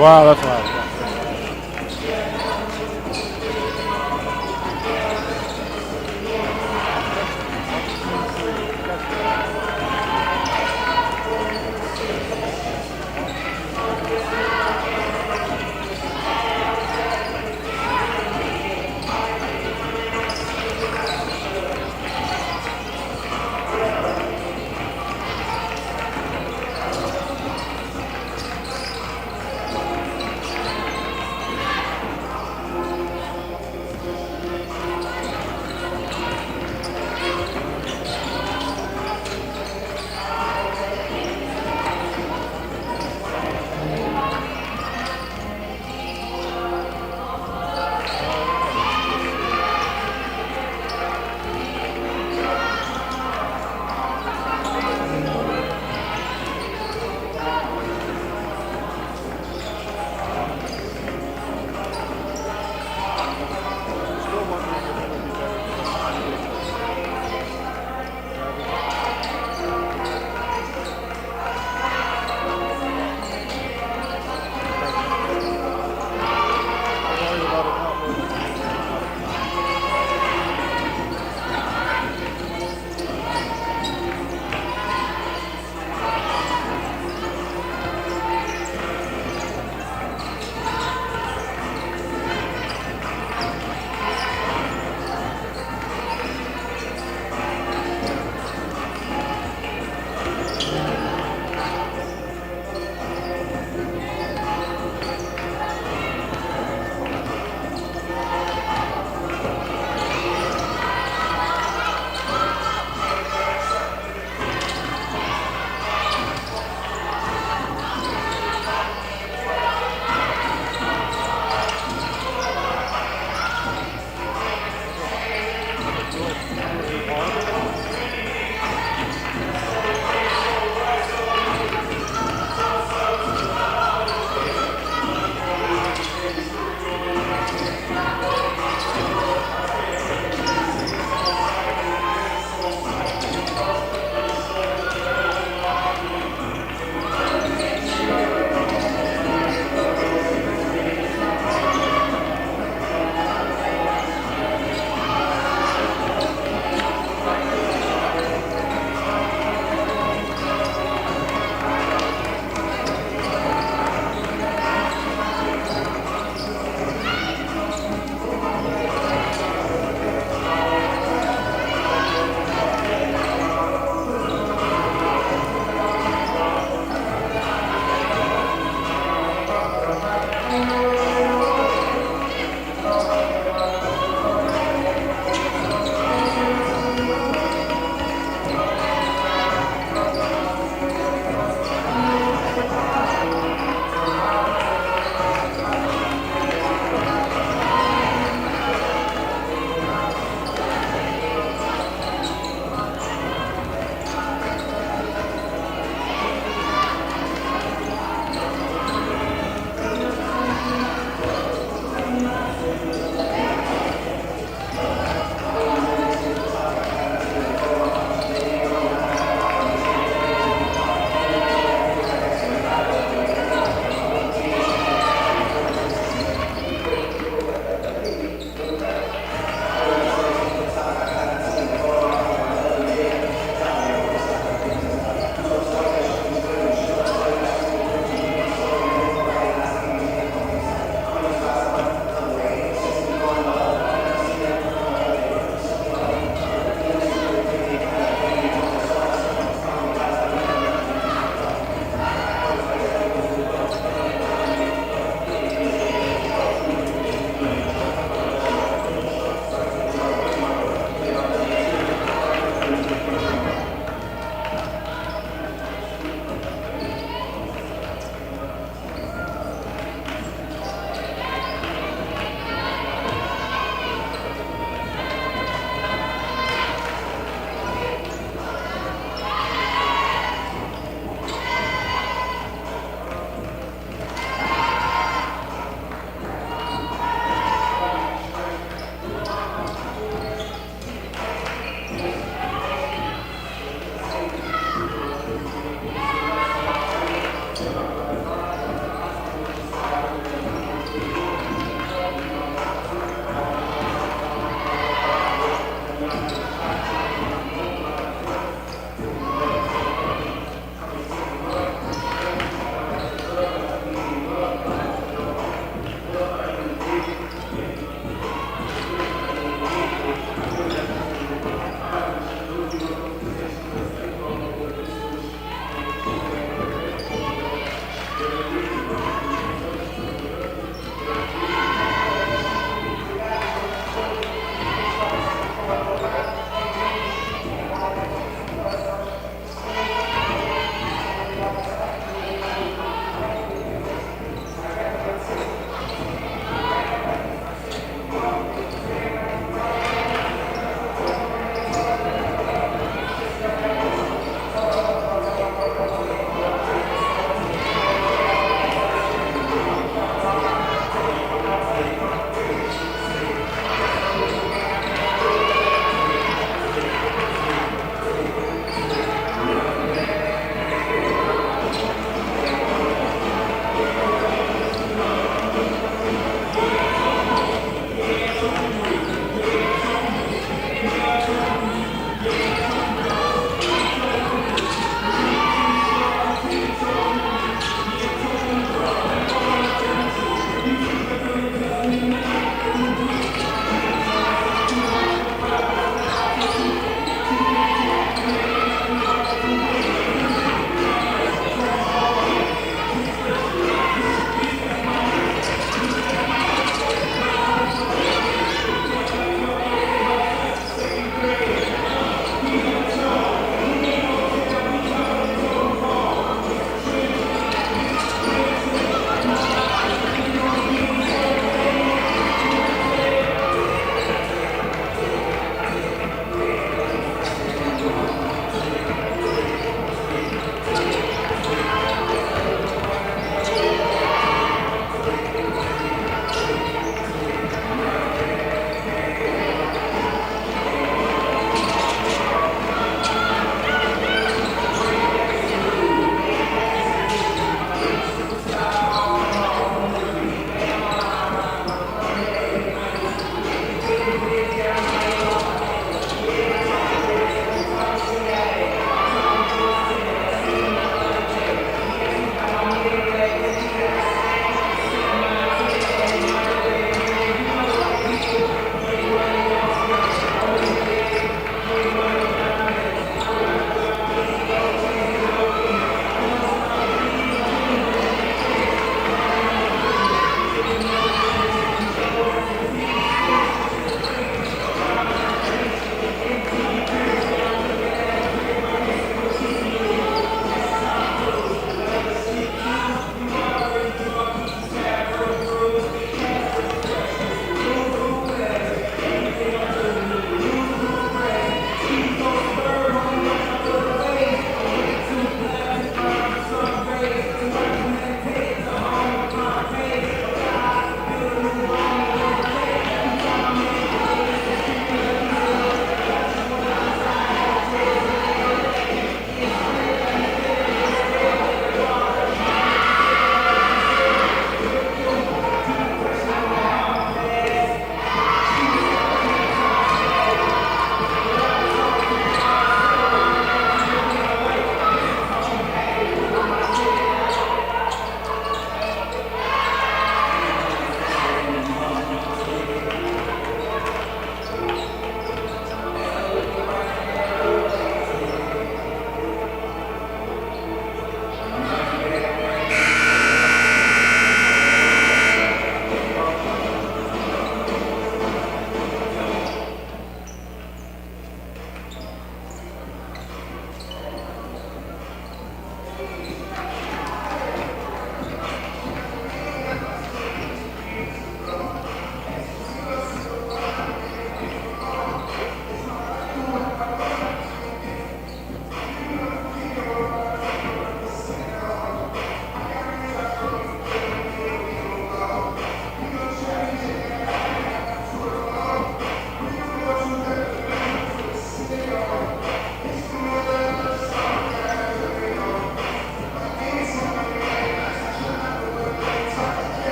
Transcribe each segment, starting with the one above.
Wow, that's loud.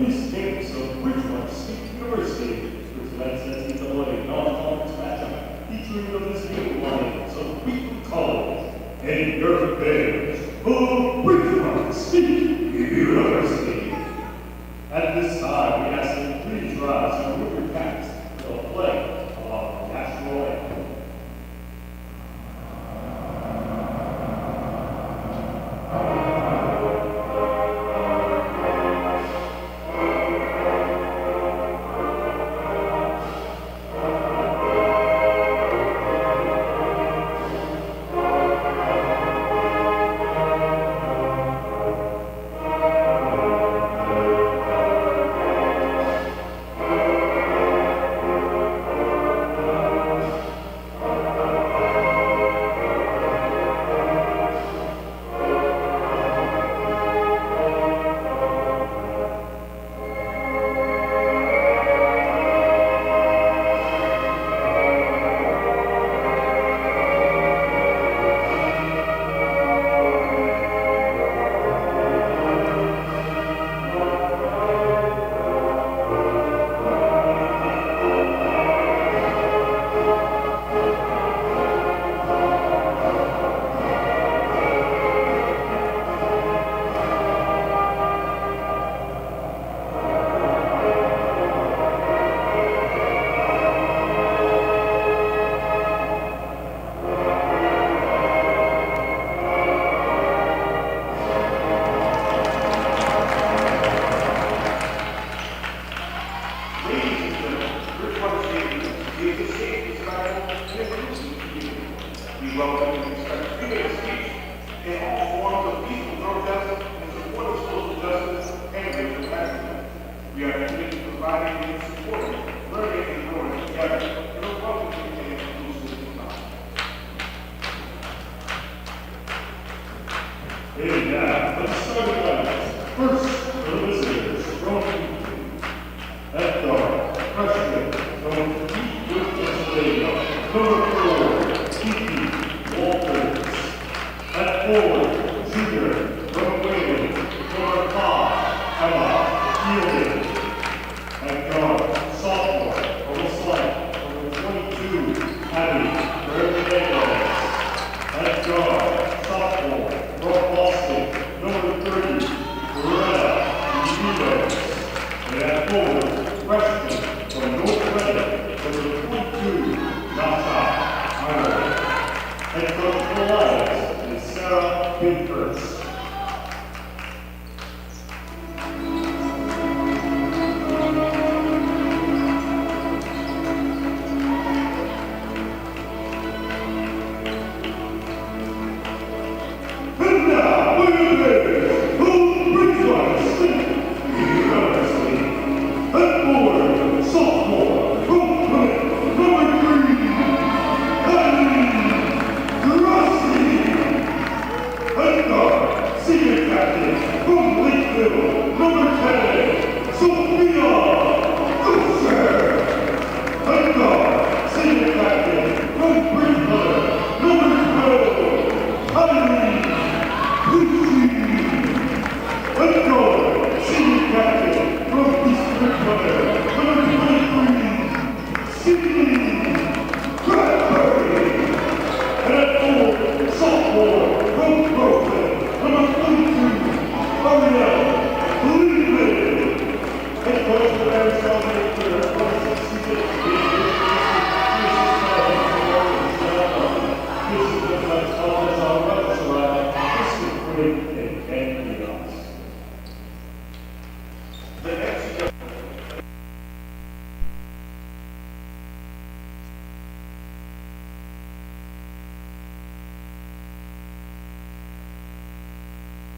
this case of Wheaton State University, which lets us into the non-conference matchup featuring the visiting Lions of Wheaton College and your Bears of Wheaton State University. At this time, we ask that you please rise and move your caps to the play of our national anthem.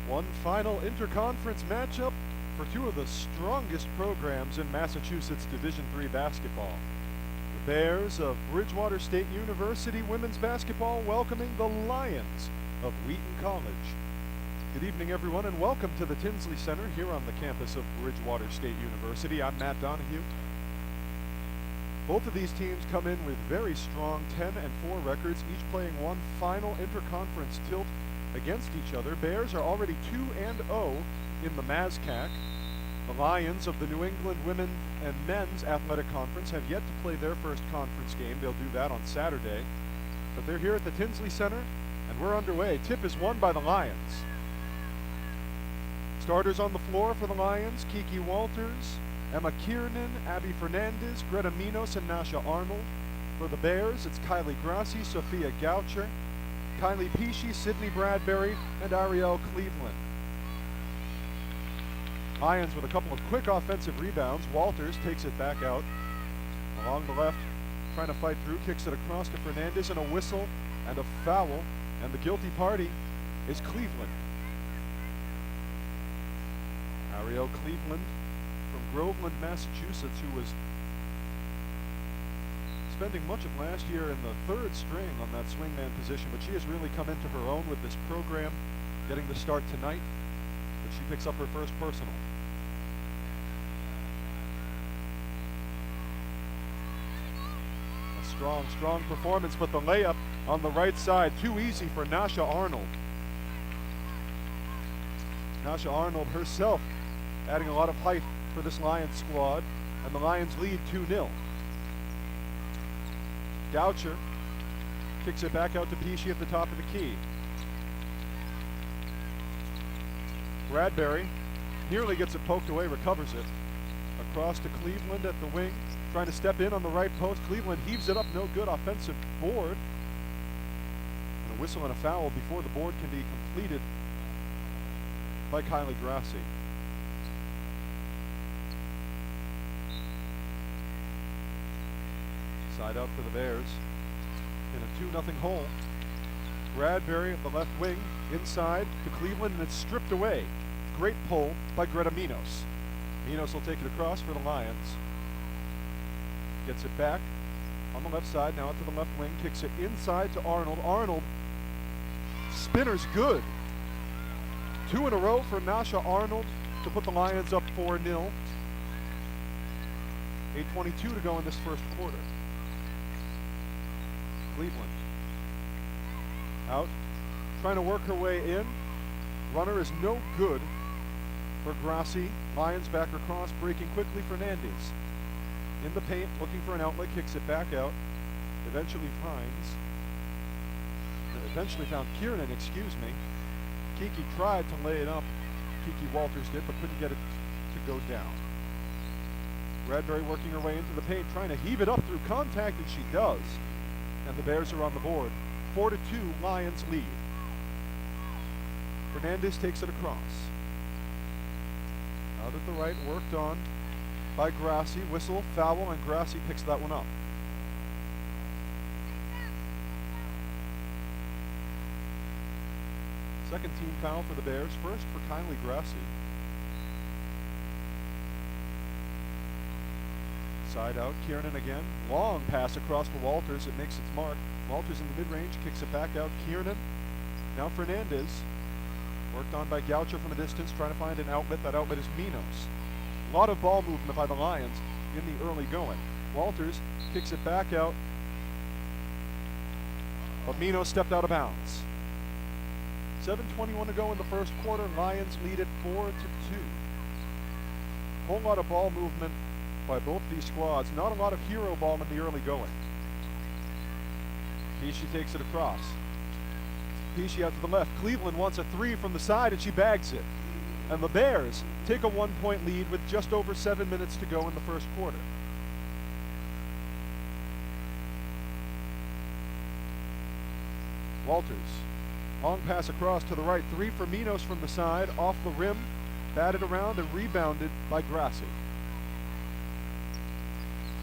One final interconference matchup for two of the strongest programs in Massachusetts Division III basketball. The Bears of Bridgewater State University women's basketball welcoming the Lions of Wheaton College. Good evening, everyone, and welcome to the Tinsley Center here on the campus of Bridgewater State University. I'm Matt Donahue. Both of these teams come in with very strong 10-4 records, each playing one final interconference tilt against each other. Bears are already 2-0 in the MASCAC. The Lions of the New England Women and Men's Athletic Conference have yet to play their first conference game. They'll do that on Saturday. But they're here at the Tinsley Center, and we're underway. Tip is won by the Lions. Starters on the floor for the Lions: Kiki Walters, Emma Kiernan, Abby Fernandez, Greta Minos, and Nasha Arnold. For the Bears, it's Kylie Grassi, Sophia Goucher, Kylie Pesci, Sydney Bradbury, and Ariel Cleveland. Lions with a couple of quick offensive rebounds. Walters takes it back out along the left, trying to fight through, kicks it across to Fernandez, and a whistle and a foul, and the guilty party is Cleveland. Ariel Cleveland from Groveland, Massachusetts, who was spending much of last year in the third string on that swingman position, but she has really come into her own with this program, getting the start tonight, but she picks up her first personal. A strong performance, but the layup on the right side, too easy for Nasha Arnold. Nasha Arnold herself adding a lot of height for this Lions squad, and the Lions lead 2-0. Goucher kicks it back out to Pesci at the top of the key. Bradbury nearly gets it poked away, recovers it. Across to Cleveland at the wing, trying to step in on the right post. Cleveland heaves it up, no good. Offensive board. And a whistle and a foul before the board can be completed by Kylie Grassi. Side out for the Bears in a 2-0 hole. Bradbury at the left wing, inside to Cleveland, and it's stripped away. Great pull by Greta Minos. Minos will take it across for the Lions. Gets it back on the left side, now out to the left wing, kicks it inside to Arnold. Arnold, spinner's good. 2 in a row for Nasha Arnold to put the Lions up 4-0. 8:22 to go in this first quarter. Cleveland out, trying to work her way in. Runner is no good for Grassi. Lions back across, breaking quickly. Fernandez in the paint, looking for an outlet, kicks it back out. Eventually found Kiernan, Kiki tried to lay it up. Kiki Walters did, but couldn't get it to go down. Bradbury working her way into the paint, trying to heave it up through contact, and she does. And the Bears are on the board. 4-2, Lions lead. Fernandez takes it across. Out at the right, worked on by Grassi. Whistle, foul, and Grassi picks that one up. Second team foul for the Bears, first for Kylie Grassi. Side out, Kiernan again. Long pass across to Walters. It makes its mark. Walters in the mid-range, kicks it back out. Kiernan. Now Fernandez. Worked on by Goucher from a distance, trying to find an outlet. That outlet is Minos. A lot of ball movement by the Lions in the early going. Walters kicks it back out, but Minos stepped out of bounds. 7:21 to go in the first quarter. Lions lead it 4-2. Whole lot of ball movement by both these squads. Not a lot of hero ball in the early going. Pesci takes it across. Pesci out to the left. Cleveland wants a three from the side, and she bags it. And the Bears take a 1-point lead with just over 7 minutes to go in the first quarter. Walters. Long pass across to the right. Three for Minos from the side. Off the rim. Batted around and rebounded by Grassi.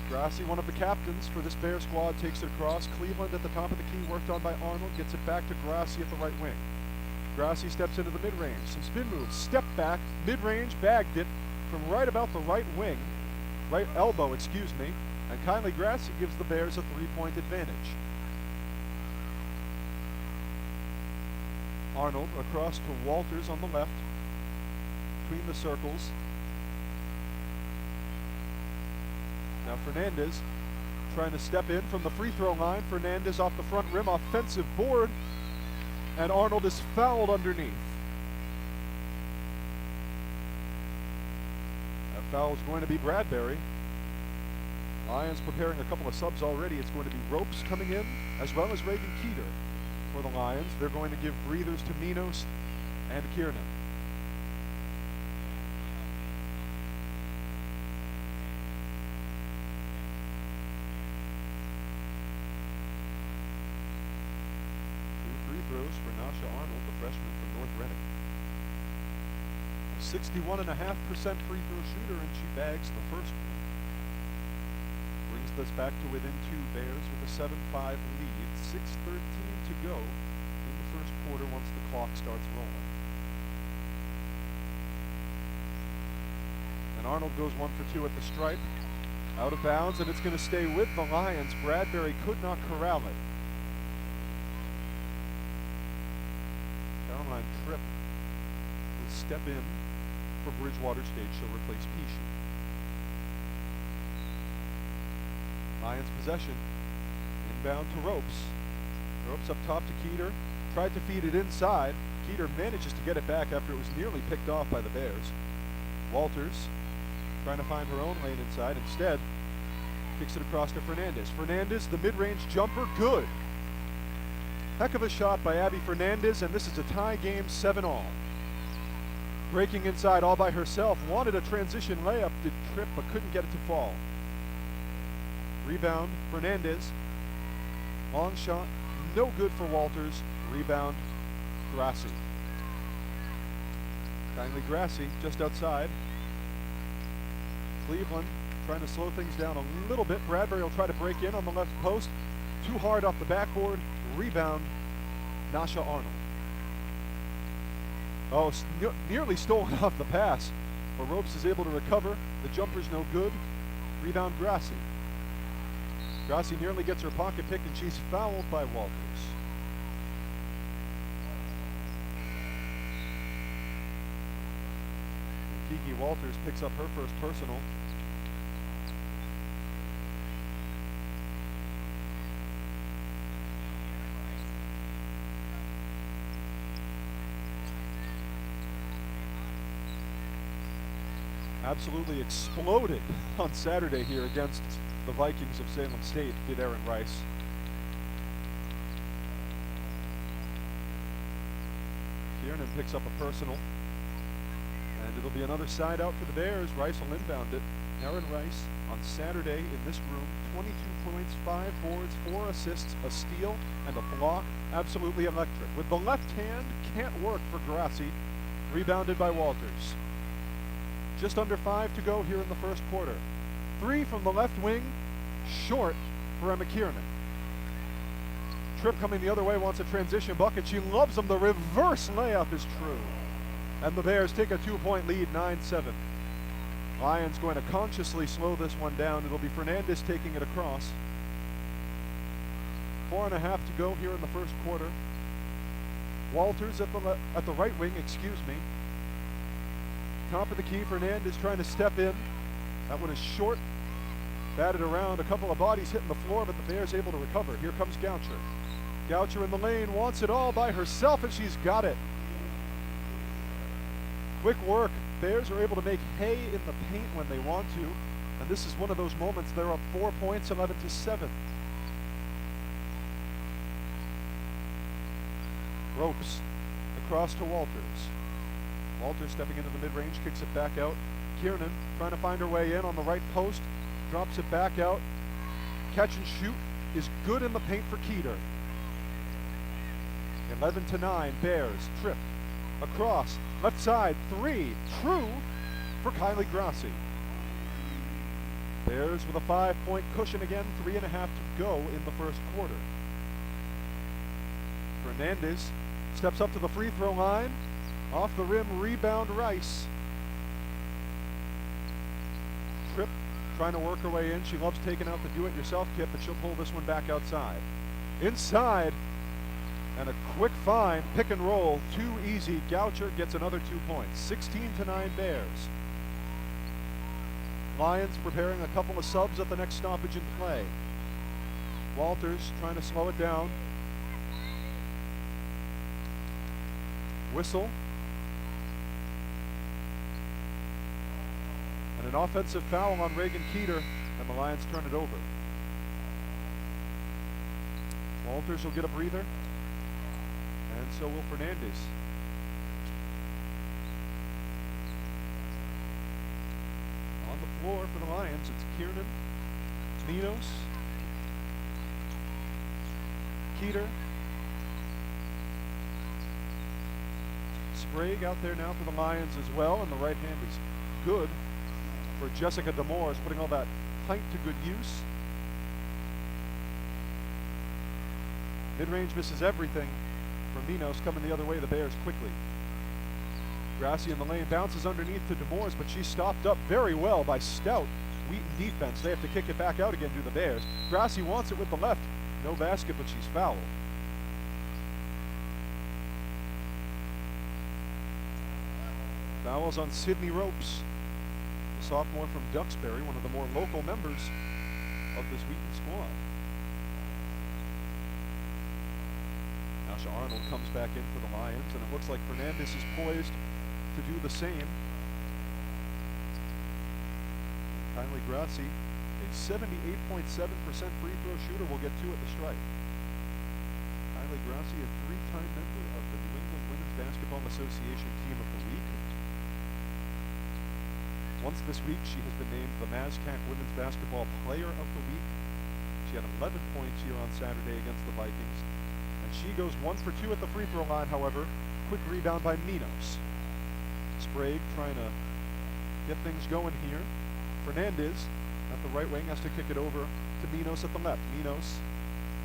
Grassi, one of the captains for this Bear squad, takes it across. Cleveland at the top of the key, worked on by Arnold, gets it back to Grassi at the right wing. Grassi steps into the mid-range. Some spin moves. Step back. Mid-range, bagged it from right about the right wing. Right elbow, And Kylie Grassi gives the Bears a 3-point advantage. Arnold across to Walters on the left. Between the circles. Now Fernandez trying to step in from the free throw line. Fernandez off the front rim, offensive board, and Arnold is fouled underneath. foul is going to be Bradbury. Lions preparing a couple of subs already. It's going to be Ropes coming in, as well as Reagan Keeter for the Lions. They're going to give breathers to Minos and Kiernan. Free throws for Nasha Arnold, the freshman from North Reading. A 61.5% free throw shooter, and she bags the first one. Brings this back to within 2. Bears with a 7-5 lead. 6:13 to go in the first quarter once the clock starts rolling. And Arnold goes 1 for 2 at the stripe. Out of bounds, and it's going to stay with the Lions. Bradbury could not corral it. Caroline Tripp will step in for Bridgewater State. She'll replace Peachy. Lions possession. Inbound to Ropes. Ropes up top to Keeter. Tried to feed it inside. Keeter manages to get it back after it was nearly picked off by the Bears. Walters trying to find her own lane inside. Instead, kicks it across to Fernandez. Fernandez, the mid-range jumper, good. Heck of a shot by Abby Fernandez, and this is a tie game, 7-all. Breaking inside all by herself. Wanted a transition layup, did Tripp, but couldn't get it to fall. Rebound, Fernandez. Long shot, no good for Walters. Rebound, Grassi. Kindly Grassi, just outside. Cleveland trying to slow things down a little bit. Bradbury will try to break in on the left post. Too hard off the backboard. Rebound, Nasha Arnold. Oh, nearly stolen off the pass, but Ropes is able to recover. The jumper's no good. Rebound, Grassi. Grassi nearly gets her pocket pick, and she's fouled by Walters. And Kiki Walters picks up her first personal. Absolutely exploded on Saturday here against the Vikings of Salem State, did Erin Rice. Kiernan picks up a personal, and it'll be another side out for the Bears. Rice will inbound it. Erin Rice on Saturday in this room, 22 points, 5 boards, 4 assists, a steal, and a block. Absolutely electric. With the left hand, can't work for Grassi. Rebounded by Walters. Just under 5 to go here in the first quarter. 3 from the left wing, short for Emma Kiernan. Tripp coming the other way, wants a transition bucket. She loves them. The reverse layup is true. And the Bears take a 2-point lead, 9-7. Lions going to consciously slow this one down. It'll be Fernandez taking it across. 4.5 to go here in the first quarter. Walters at the right wing, excuse me. Top of the key, Fernandez trying to step in. That one is short. Batted around, a couple of bodies hitting the floor, but the Bears able to recover. Here comes Goucher. Goucher in the lane, wants it all by herself, and she's got it. Quick work. Bears are able to make hay in the paint when they want to, and this is one of those moments. They're up 4 points, 11-7. Ropes across to Walters. Walters stepping into the mid-range, kicks it back out. Kiernan trying to find her way in on the right post, drops it back out. Catch and shoot is good in the paint for Keeter. 11-9, Bears. Tripp across, left side, 3, true for Kylie Grassi. Bears with a 5-point cushion again, 3.5 to go in the first quarter. Fernandez steps up to the free throw line. Off the rim, rebound Rice. Tripp trying to work her way in. She loves taking out the do-it-yourself kit, but she'll pull this one back outside. Inside, and a quick find, pick and roll, too easy. Goucher gets another 2 points. 16-9 Bears. Lions preparing a couple of subs at the next stoppage in play. Walters trying to slow it down. Whistle. And an offensive foul on Reagan Keeter, and the Lions turn it over. Walters will get a breather, and so will Fernandez. On the floor for the Lions, it's Kiernan, Minos, Keeter, Sprague out there now for the Lions as well, and the right hand is good for Jessica Demores, putting all that height to good use. Mid-range misses everything for Minos, coming the other way, the Bears quickly. Grassi in the lane, bounces underneath to Demores, but she's stopped up very well by stout Wheaton defense. They have to kick it back out again to the Bears. Grassi wants it with the left. No basket, but she's fouled. Fouls on Sydney Ropes, the sophomore from Duxbury, one of the more local members of this Wheaton squad. Asha Arnold comes back in for the Lions, and it looks like Fernandez is poised to do the same. Kylie Grassi, a 78.7% free throw shooter, will get two at the stripe. Kylie Grassi, a three-time member of the New England Women's Basketball Association Team of the Week. Once this week, she has been named the MASCAC Women's Basketball Player of the Week. She had 11 points here on Saturday against the Vikings. And she goes 1 for 2 at the free throw line, however. Quick rebound by Minos. Sprague trying to get things going here. Fernandez at the right wing has to kick it over to Minos at the left. Minos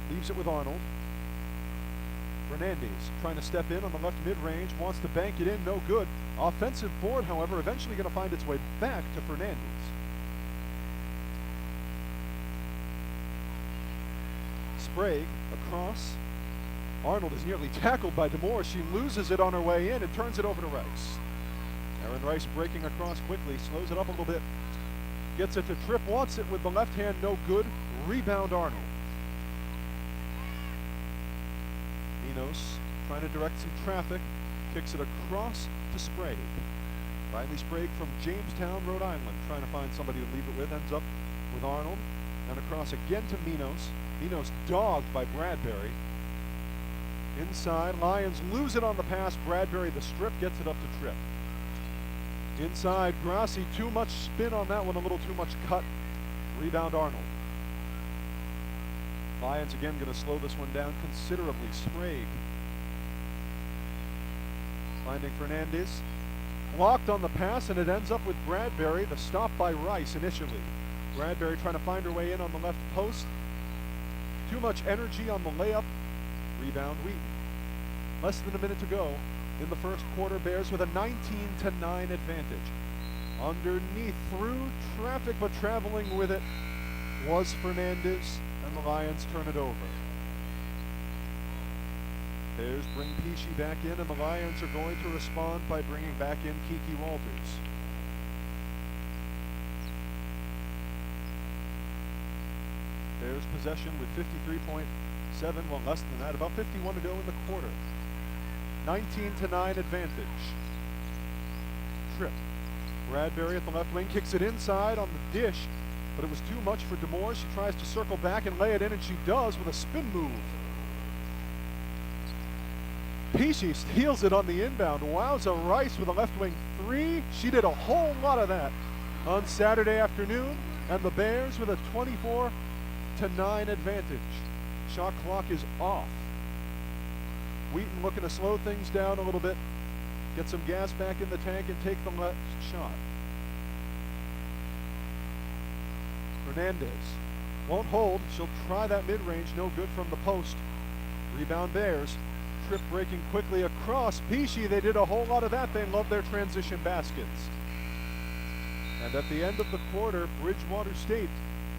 leaves it with Arnold. Fernandez trying to step in on the left mid-range, wants to bank it in, no good. Offensive board, however, eventually going to find its way back to Fernandez. Sprague across. Arnold is nearly tackled by Demore. She loses it on her way in and turns it over to Rice. Aaron Rice breaking across quickly, slows it up a little bit. Gets it to Tripp, wants it with the left hand, no good. Rebound Arnold. Minos trying to direct some traffic, kicks it across to Sprague. Riley Sprague from Jamestown, Rhode Island, trying to find somebody to leave it with, ends up with Arnold. And across again to Minos. Minos dogged by Bradbury. Inside, Lions lose it on the pass. Bradbury, the strip, gets it up to Tripp. Inside, Grassi, too much spin on that one, a little too much cut. Rebound Arnold. Lions again going to slow this one down considerably. Sprague finding Fernandez. Blocked on the pass, and it ends up with Bradbury. The stop by Rice initially. Bradbury trying to find her way in on the left post. Too much energy on the layup. Rebound Wheaton. Less than a minute to go in the first quarter. Bears with a 19-9 advantage. Underneath, through traffic, but traveling with it was Fernandez, and the Lions turn it over. Bears bring Peachy back in, and the Lions are going to respond by bringing back in Kiki Walters. Bears possession with 53.7, well less than that, about 51 to go in the quarter. 19-9 advantage. Tripp. Bradbury at the left wing kicks it inside on the dish, but it was too much for Demore. She tries to circle back and lay it in, and she does with a spin move. Peachy steals it on the inbound. Wowza Rice with a left wing three. She did a whole lot of that on Saturday afternoon, and the Bears with a 24-9 advantage. Shot clock is off. Wheaton looking to slow things down a little bit, get some gas back in the tank, and take the left shot. Fernandez won't hold. She'll try that mid-range, no good from the post. Rebound Bears. Tripp breaking quickly across. Peachy, they did a whole lot of that. They love their transition baskets. And at the end of the quarter, Bridgewater State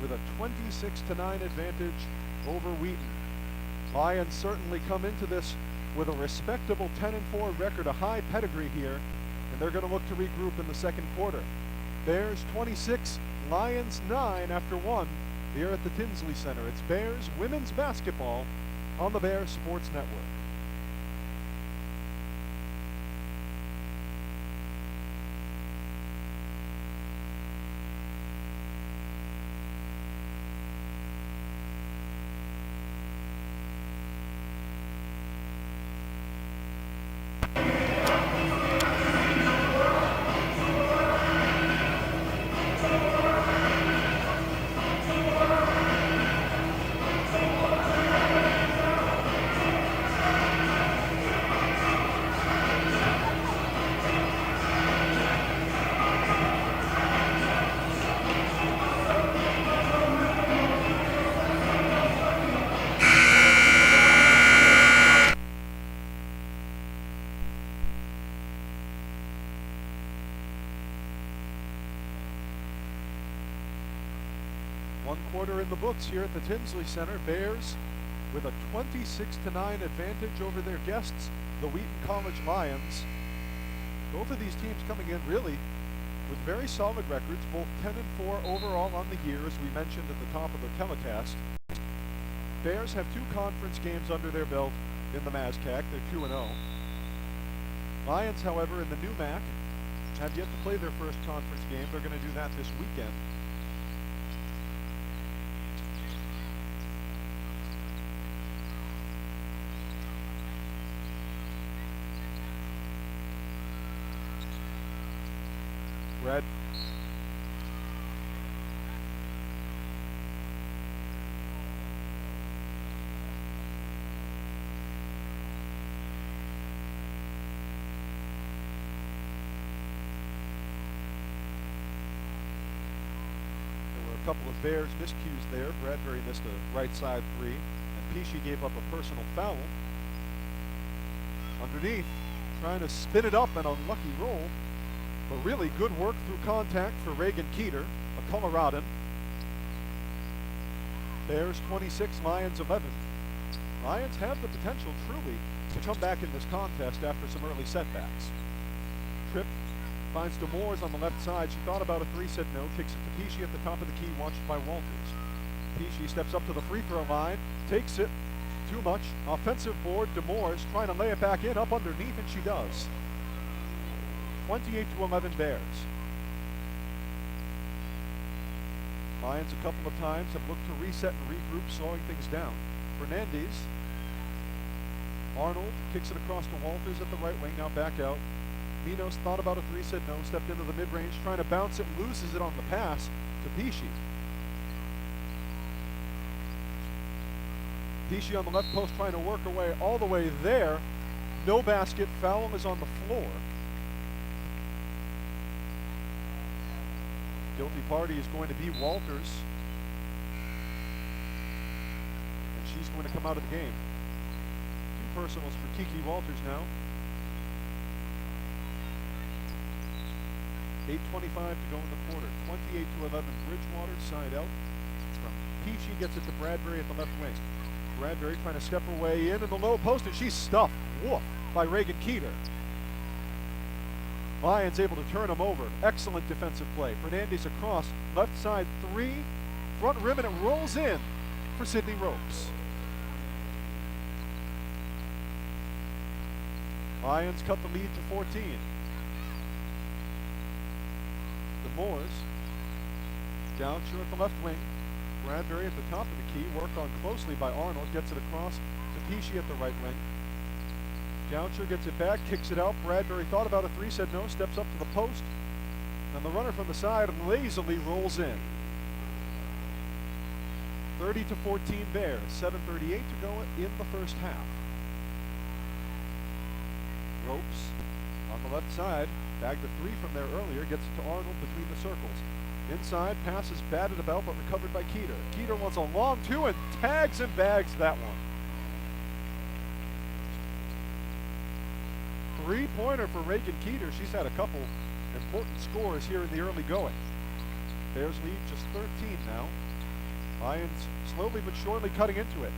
with a 26-9 advantage over Wheaton. Lions certainly come into this with a respectable 10-4 record, a high pedigree here, and they're going to look to regroup in the second quarter. Bears 26, Lions 9 after 1 here at the Tinsley Center. It's Bears women's basketball on the Bears Sports Network. One quarter in the books here at the Tinsley Center. Bears with a 26-9 advantage over their guests, the Wheaton College Lions. Both of these teams coming in really with very solid records, both 10-4 overall on the year, as we mentioned at the top of the telecast. Bears have 2 conference games under their belt in the MASCAC. They're 2-0. Lions, however, in the new MAC, have yet to play their first conference game. They're going to do that this weekend. Brad. Couple of Bears miscues there. Bradbury missed a right side 3, and Pesci gave up a personal foul. Underneath, trying to spin it up, an unlucky roll, but really good work through contact for Reagan Keeter, a Coloradan. Bears 26, Lions 11. Lions have the potential truly to come back in this contest after some early setbacks. Tripp finds Demores on the left side. She thought about a 3, said no. Kicks it to Pesci at the top of the key, watched by Walters. Pesci steps up to the free throw line, takes it, too much. Offensive board, Demores trying to lay it back in, up underneath, and she does. 28-11 Bears. Lions a couple of times have looked to reset and regroup, slowing things down. Fernandez. Arnold kicks it across to Walters at the right wing, now back out. Minos thought about a 3, said no, stepped into the mid-range, trying to bounce it, loses it on the pass to Pesci. Pesci on the left post trying to work her way all the way there. No basket, foul is on the floor. Guilty party is going to be Walters. And she's going to come out of the game. 2 personals for Kiki Walters now. 8:25 to go in the quarter. 28-11 Bridgewater, side out. From Pesci, gets it to Bradbury at the left wing. Bradbury trying to step her way in the low post, and she's stuffed. Woof, by Reagan Keeter. Lions able to turn him over. Excellent defensive play. Fernandez across, left side 3, front rim, and it rolls in for Sydney Ropes. Lions cut the lead to 14. Demores, Goucher at the left wing. Bradbury at the top of the key, worked on closely by Arnold, gets it across to Pesci at the right wing. Goucher gets it back, kicks it out. Bradbury thought about a 3, said no, steps up to the post, and the runner from the side lazily rolls in. 30-14 Bears, 7:38 to go in the first half. Ropes on the left side, bagged a 3 from there earlier, gets it to Arnold between the circles. Inside, pass is batted about but recovered by Keeter. Keeter wants a long 2 and tags and bags that one. 3-pointer for Reagan Keeter. She's had a couple important scores here in the early going. Bears lead just 13 now. Lions slowly but surely cutting into it.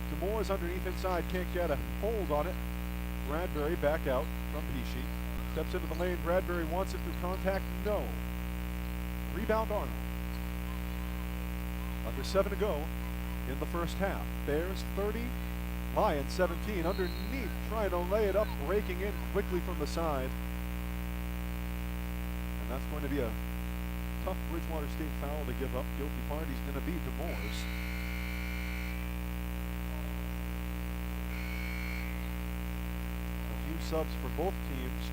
Demore is underneath inside, can't get a hold on it. Bradbury back out from Pesci. Steps into the lane. Bradbury wants it through contact. No. Rebound Arnold. Under 7 to go in the first half. Bears 30, Lions 17. Underneath, trying to lay it up, breaking in quickly from the side. And that's going to be a tough Bridgewater State foul to give up. Guilty party's going to be Demores. A few subs for both teams.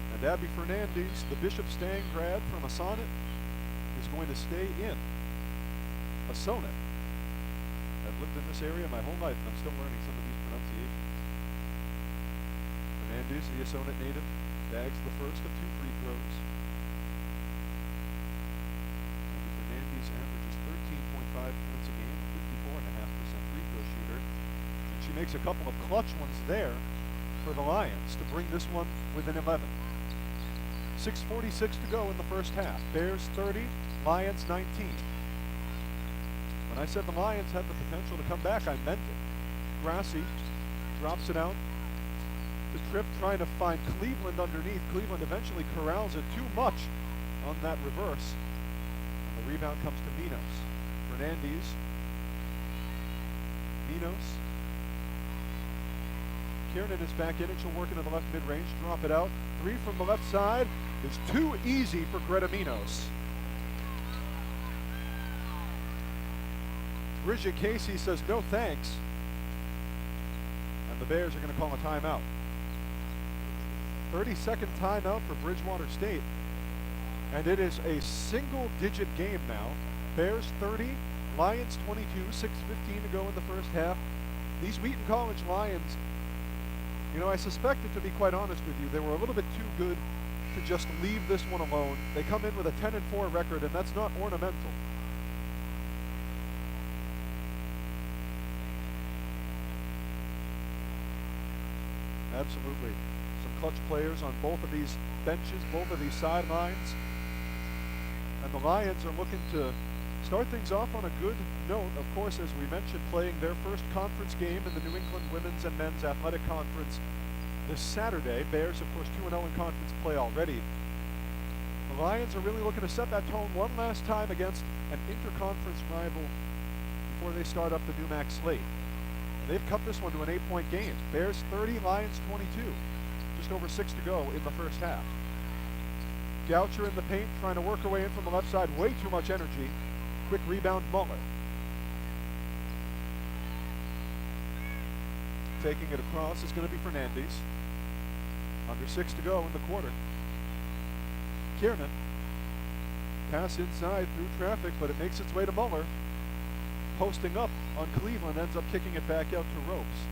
And Abby Fernandez, the Bishop Stang grad from Assonet, is going to stay in Assonet. I've lived in this area my whole life, and I'm still learning some of these pronunciations. Fernandez, the Assonet native, bags the first of 2 free throws. Abby Fernandez averages 13.5 points a game, a 54.5% free throw shooter. And she makes a couple of clutch ones there for the Lions to bring this one within 11. 6:46 to go in the first half. Bears 30, Lions 19. When I said the Lions had the potential to come back, I meant it. Grassi drops it out. The trip trying to find Cleveland underneath. Cleveland eventually corrals it too much on that reverse. And the rebound comes to Minos. Fernandez. Minos. Kiernan is back in and she'll work into the left mid-range. Drop it out. Three from the left side is too easy for Greta Minos. Bridget Casey says no thanks. And the Bears are going to call a timeout. 30-second timeout for Bridgewater State. And it is a single-digit game now. Bears 30, Lions 22, 6:15 to go in the first half. These Wheaton College Lions, you know, I suspected, to be quite honest with you, they were a little bit too good to just leave this one alone. They come in with a 10-4 record, and that's not ornamental. Absolutely. Some clutch players on both of these benches, both of these sidelines. And the Lions are looking to start things off on a good note. Of course, as we mentioned, playing their first conference game in the New England Women's and Men's Athletic Conference this Saturday. Bears, of course, 2-0 in conference play already. The Lions are really looking to set that tone one last time against an interconference rival before they start up the NEWMAC slate. They've cut this one to an 8-point game. Bears 30, Lions 22. Just over 6 to go in the first half. Goucher in the paint, trying to work her way in from the left side. Way too much energy. Quick rebound, Muller. Taking it across is going to be Fernandez. Under 6 to go in the quarter. Kiernan. Pass inside through traffic, but it makes its way to Muller. Posting up on Cleveland, ends up kicking it back out to Ropes.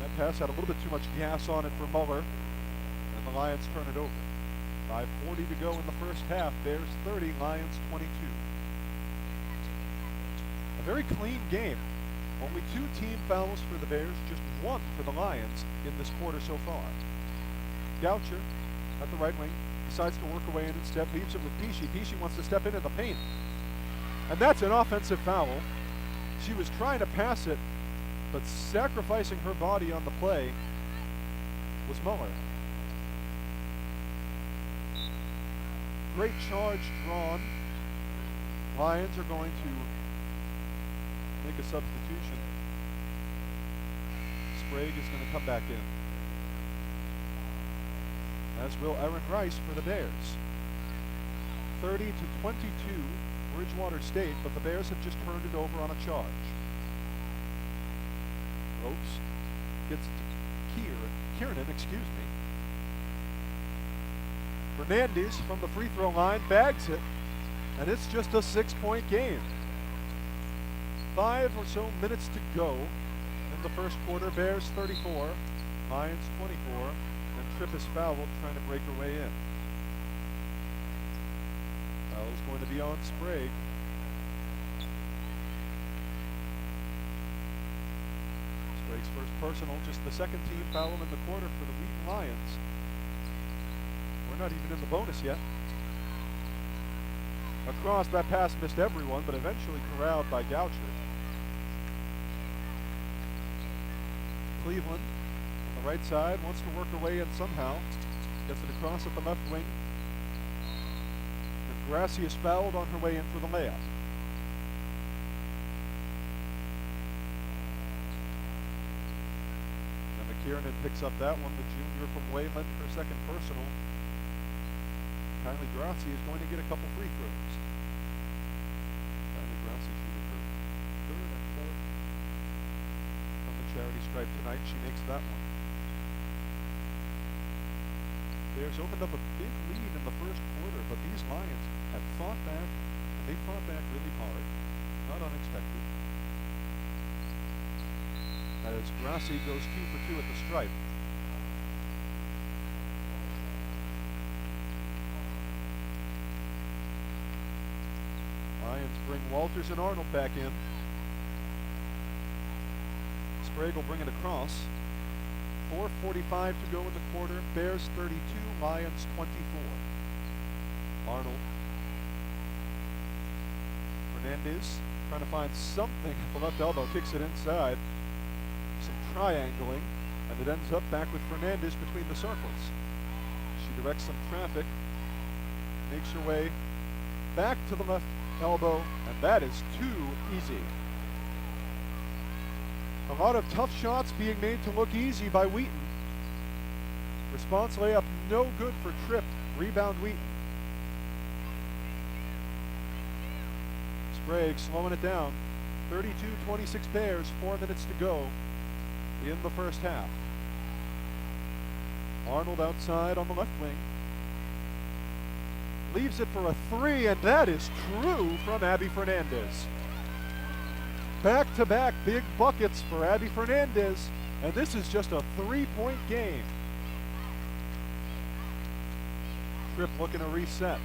That pass had a little bit too much gas on it for Muller, and the Lions turn it over. 5:40 to go in the first half. Bears 30, Lions 22. A very clean game. Only 2 team fouls for the Bears, just 1 for the Lions in this quarter so far. Goucher at the right wing decides to work away in instead, leaves it with Peachy. Peachy wants to step into the paint. And that's an offensive foul. She was trying to pass it, but sacrificing her body on the play was Muller. Great charge drawn. Lions are going to make a substitution. Sprague is going to come back in, as will Erin Rice for the Bears. 30-22. Bridgewater State, but the Bears have just turned it over on a charge. Ropes gets it to Kiernan, Fernandez from the free throw line bags it, and it's just a 6-point game. 5 or so minutes to go in the first quarter. Bears 34, Lions 24, and Tripp is fouled trying to break her way in. Foul's going to be on Sprague. Sprague's first personal, just the second team foul in the quarter for the Wheaton Lions. We're not even in the bonus yet. Across, that pass missed everyone, but eventually corralled by Goucher. Cleveland on the right side wants to work her way in somehow. Gets it across at the left wing. Grassi is fouled on her way in for the layup. And McKiernan picks up that one. The junior from Wayland, her second personal. Kylie Grassi is going to get a couple free throws. Kylie Grassi shooting her 3rd and 4th from the charity stripe tonight. She makes that one. Bears opened up a big lead in the first quarter, but these Lions have fought back, and they fought back really hard. Not unexpected. As Grassi goes 2 for 2 at the stripe. Lions bring Walters and Arnold back in. Sprague will bring it across. 4:45 to go in the quarter. Bears 32, Lions 24. Arnold. Fernandez trying to find something at the left elbow, kicks it inside. Some triangling, and it ends up back with Fernandez between the circles. She directs some traffic, makes her way back to the left elbow, and that is too easy. A lot of tough shots being made to look easy by Wheaton. Response layup no good for Tripp. Rebound Wheaton. Sprague slowing it down. 32-26 Bears, 4 minutes to go in the first half. Arnold outside on the left wing. Leaves it for a three, and that is true from Abby Fernandez. Back-to-back big buckets for Abby Fernandez, and this is just a 3-point game. Tripp looking to reset.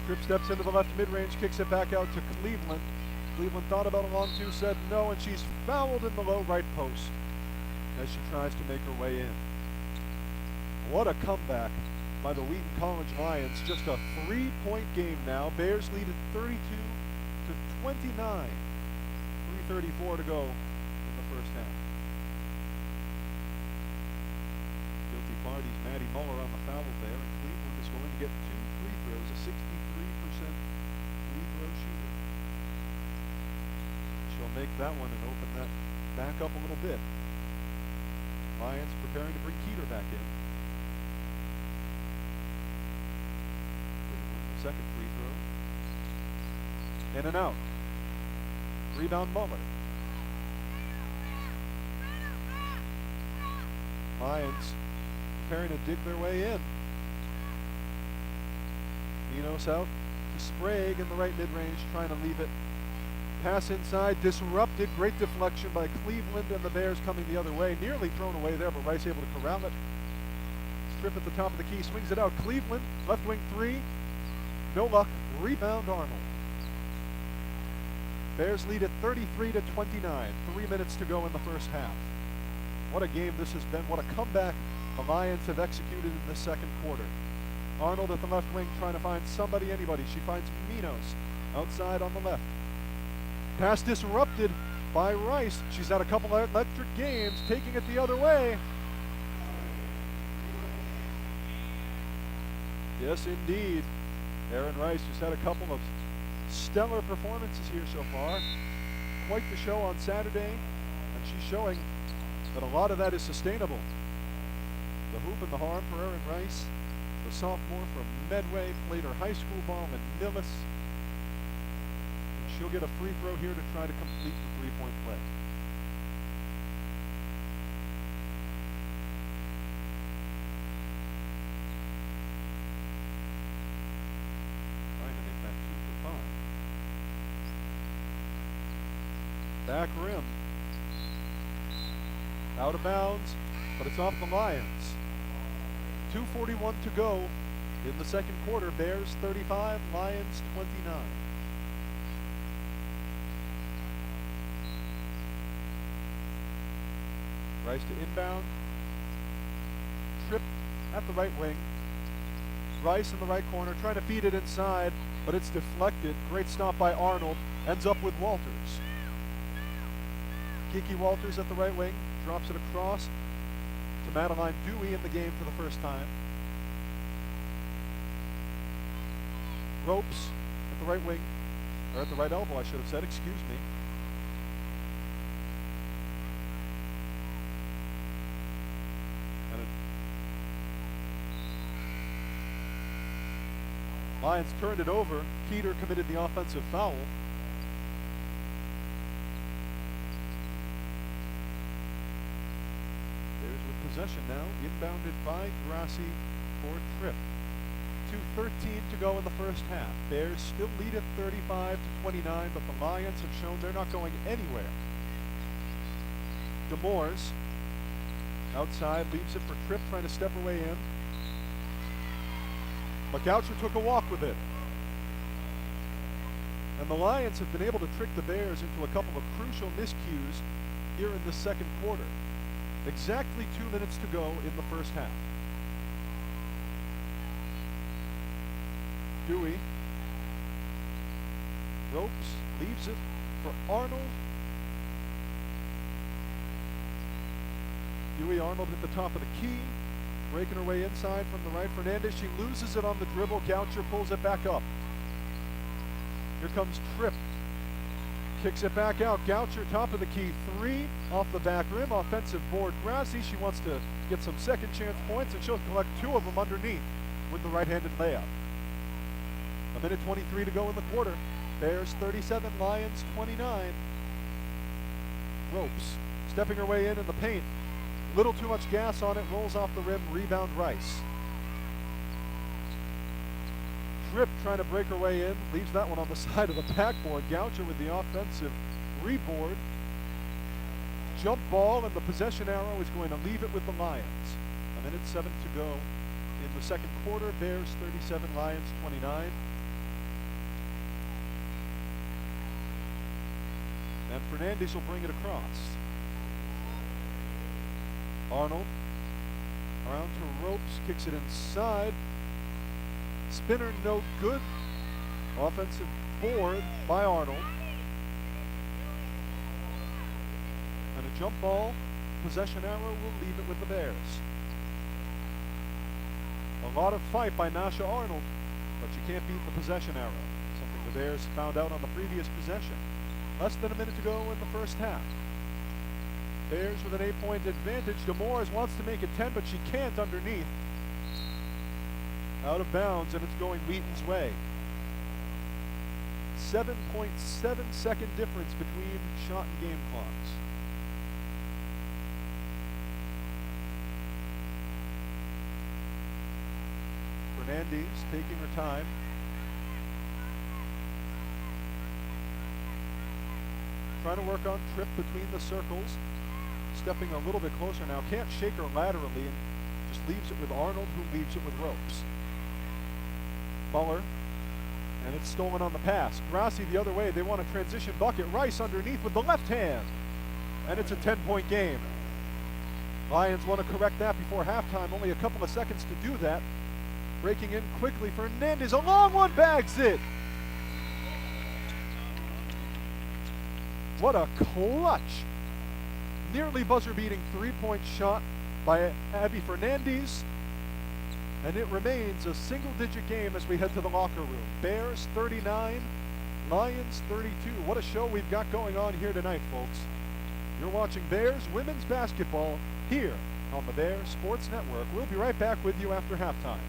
Tripp steps into the left mid-range, kicks it back out to Cleveland. Cleveland thought about a long two, said no, and she's fouled in the low right post as she tries to make her way in. What a comeback by the Wheaton College Lions. Just a 3-point game now. Bears lead at 32-29. 3:34 to go in the first half. Guilty parties, Maddie Muller on the foul there, and Cleveland is going to get 2 free throws, a 63% free throw shooter. She'll make that one and open that back up a little bit. Lions preparing to bring Keeter back in. Second free throw. In and out. Rebound Muller. Lions preparing to dig their way in. Minos out to Sprague in the right mid-range, trying to leave it. Pass inside, disrupted. Great deflection by Cleveland, and the Bears coming the other way. Nearly thrown away there, but Rice able to corral it. Tripp at the top of the key, swings it out. Cleveland, left wing three. No luck. Rebound Arnold. Bears lead at 33-29. 3 minutes to go in the first half. What a game this has been. What a comeback the Lions have executed in the second quarter. Arnold at the left wing trying to find somebody, anybody. She finds Minos outside on the left. Pass disrupted by Rice. She's had a couple of electric games, taking it the other way. Yes, indeed. Aaron Rice just had a couple of stellar performances here so far. Quite the show on Saturday, and she's showing that a lot of that is sustainable. The hoop and the harm for Aaron Rice. The sophomore from Medway played her high school ball in Millis. And she'll get a free throw here to try to complete the three-point play. Back rim. Out of bounds, but it's off the Lions. 2:41 to go in the second quarter. Bears 35, Lions 29. Rice to inbound. Tripp at the right wing. Rice in the right corner, trying to feed it inside, but it's deflected. Great stop by Arnold. Ends up with Walters. Kiki Walters at the right wing, drops it across to Madeline Dewey in the game for the first time. Ropes at the right wing, or at the right elbow, I should have said, excuse me. And Lions turned it over. Keeter committed the offensive foul. Possession now, inbounded by Grassi for Tripp. 2:13 to go in the first half. Bears still lead at 35-29, but the Lions have shown they're not going anywhere. Demores outside, leaves it for Tripp, trying to step her way in. McGoucher took a walk with it. And the Lions have been able to trick the Bears into a couple of crucial miscues here in the second quarter. Exactly 2 minutes to go in the first half. Dewey. Ropes, leaves it for Arnold. Dewey Arnold at the top of the key. Breaking her way inside from the right. Fernandez, she loses it on the dribble. Goucher pulls it back up. Here comes Tripp. Kicks it back out. Goucher, top of the key, 3 off the back rim. Offensive board. Grassi, she wants to get some second chance points, and she'll collect 2 of them underneath with the right-handed layup. 1:23 to go in the quarter. Bears 37, Lions 29. Ropes stepping her way in the paint. Little too much gas on it, rolls off the rim, rebound Rice. Tripp trying to break her way in, leaves that one on the side of the backboard. Goucher with the offensive reboard. Jump ball, and the possession arrow is going to leave it with the Lions. 1:07 to go in the second quarter. Bears 37, Lions 29. And Fernandez will bring it across. Arnold around to Ropes, kicks it inside. Spinner no good. Offensive board by Arnold. And a jump ball. Possession arrow will leave it with the Bears. A lot of fight by Nasha Arnold, but she can't beat the possession arrow. Something the Bears found out on the previous possession. Less than a minute to go in the first half. Bears with an 8-point advantage. DeMoores wants to make it 10, but she can't underneath. Out of bounds, and it's going Wheaton's way. 7.7 second difference between shot and game clocks. Fernandez taking her time. Trying to work on Tripp between the circles. Stepping a little bit closer now. Can't shake her laterally, and just leaves it with Arnold, who leaves it with Ropes. Muller, and it's stolen on the pass. Grassi the other way. They want a transition bucket. Rice underneath with the left hand, and it's a 10-point game. Lions want to correct that before halftime. Only a couple of seconds to do that. Breaking in quickly. Fernandez, a long one, bags it. What a clutch. Nearly buzzer-beating 3-point shot by Abby Fernandez. And it remains a single-digit game as we head to the locker room. Bears 39, Lions 32. What a show we've got going on here tonight, folks. You're watching Bears women's basketball here on the Bears Sports Network. We'll be right back with you after halftime.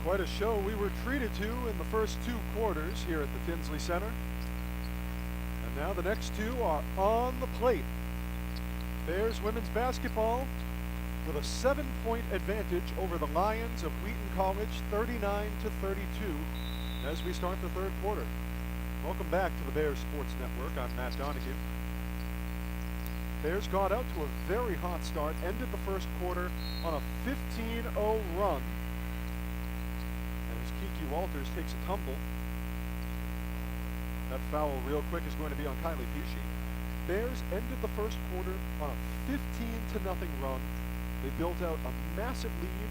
Quite a show we were treated to in the first 2 quarters here at the Tinsley Center. And now the next 2 are on the plate. Bears women's basketball with a 7-point advantage over the Lions of Wheaton College, 39-32, as we start the 3rd quarter. Welcome back to the Bears Sports Network. I'm Matt Donahue. Bears got out to a very hot start, ended the first quarter on a 15-0 run. And as Kiki Walters takes a tumble, that foul real quick is going to be on Kylie Peachy. Bears ended the first quarter on a 15-0 run. They built out a massive lead,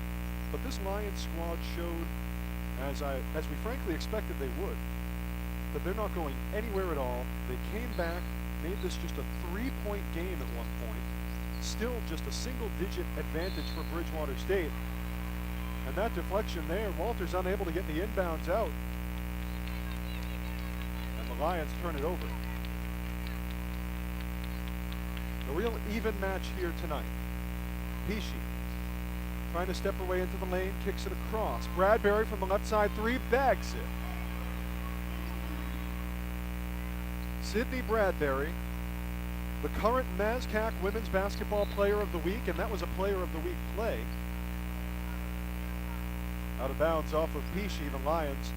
but this Lions squad showed, as we frankly expected they would, that they're not going anywhere at all. They came back, made this just a 3-point game at one point. Still just a single-digit advantage for Bridgewater State. And that deflection there, Walters unable to get the inbounds out. And the Lions turn it over. A real even match here tonight. Peachy trying to step her way into the lane, kicks it across. Bradbury from the left side 3, bags it. Sydney Bradbury, the current NASCAC Women's Basketball Player of the Week, and that was a Player of the Week play. Out of bounds off of Peachy, the Lions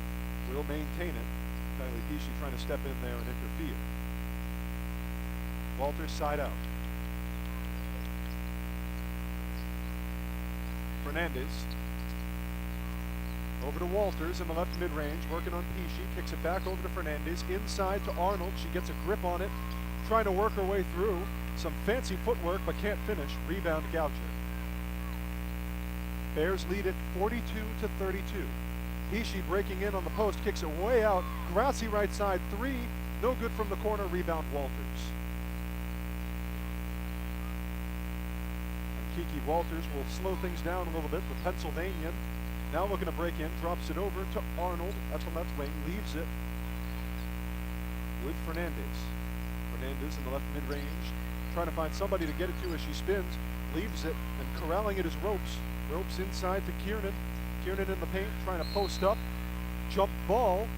will maintain it. Kylie Peachy trying to step in there and interfere. Walters side out. Fernandez over to Walters in the left mid-range, working on Peachy, kicks it back over to Fernandez, inside to Arnold. She gets a grip on it, trying to work her way through. Some fancy footwork, but can't finish. Rebound Goucher. Bears lead it 42-32. Peachy breaking in on the post, kicks it way out. Grassi right side 3, no good from the corner. Rebound Walters. Kiki Walters will slow things down a little bit. The Pennsylvanian now looking to break in, drops it over to Arnold at the left wing, leaves it with Fernandez. Fernandez in the left mid-range, trying to find somebody to get it to as she spins, leaves it, and corralling it is Ropes. Ropes inside to Kiernan. Kiernan in the paint, trying to post up. Jump ball.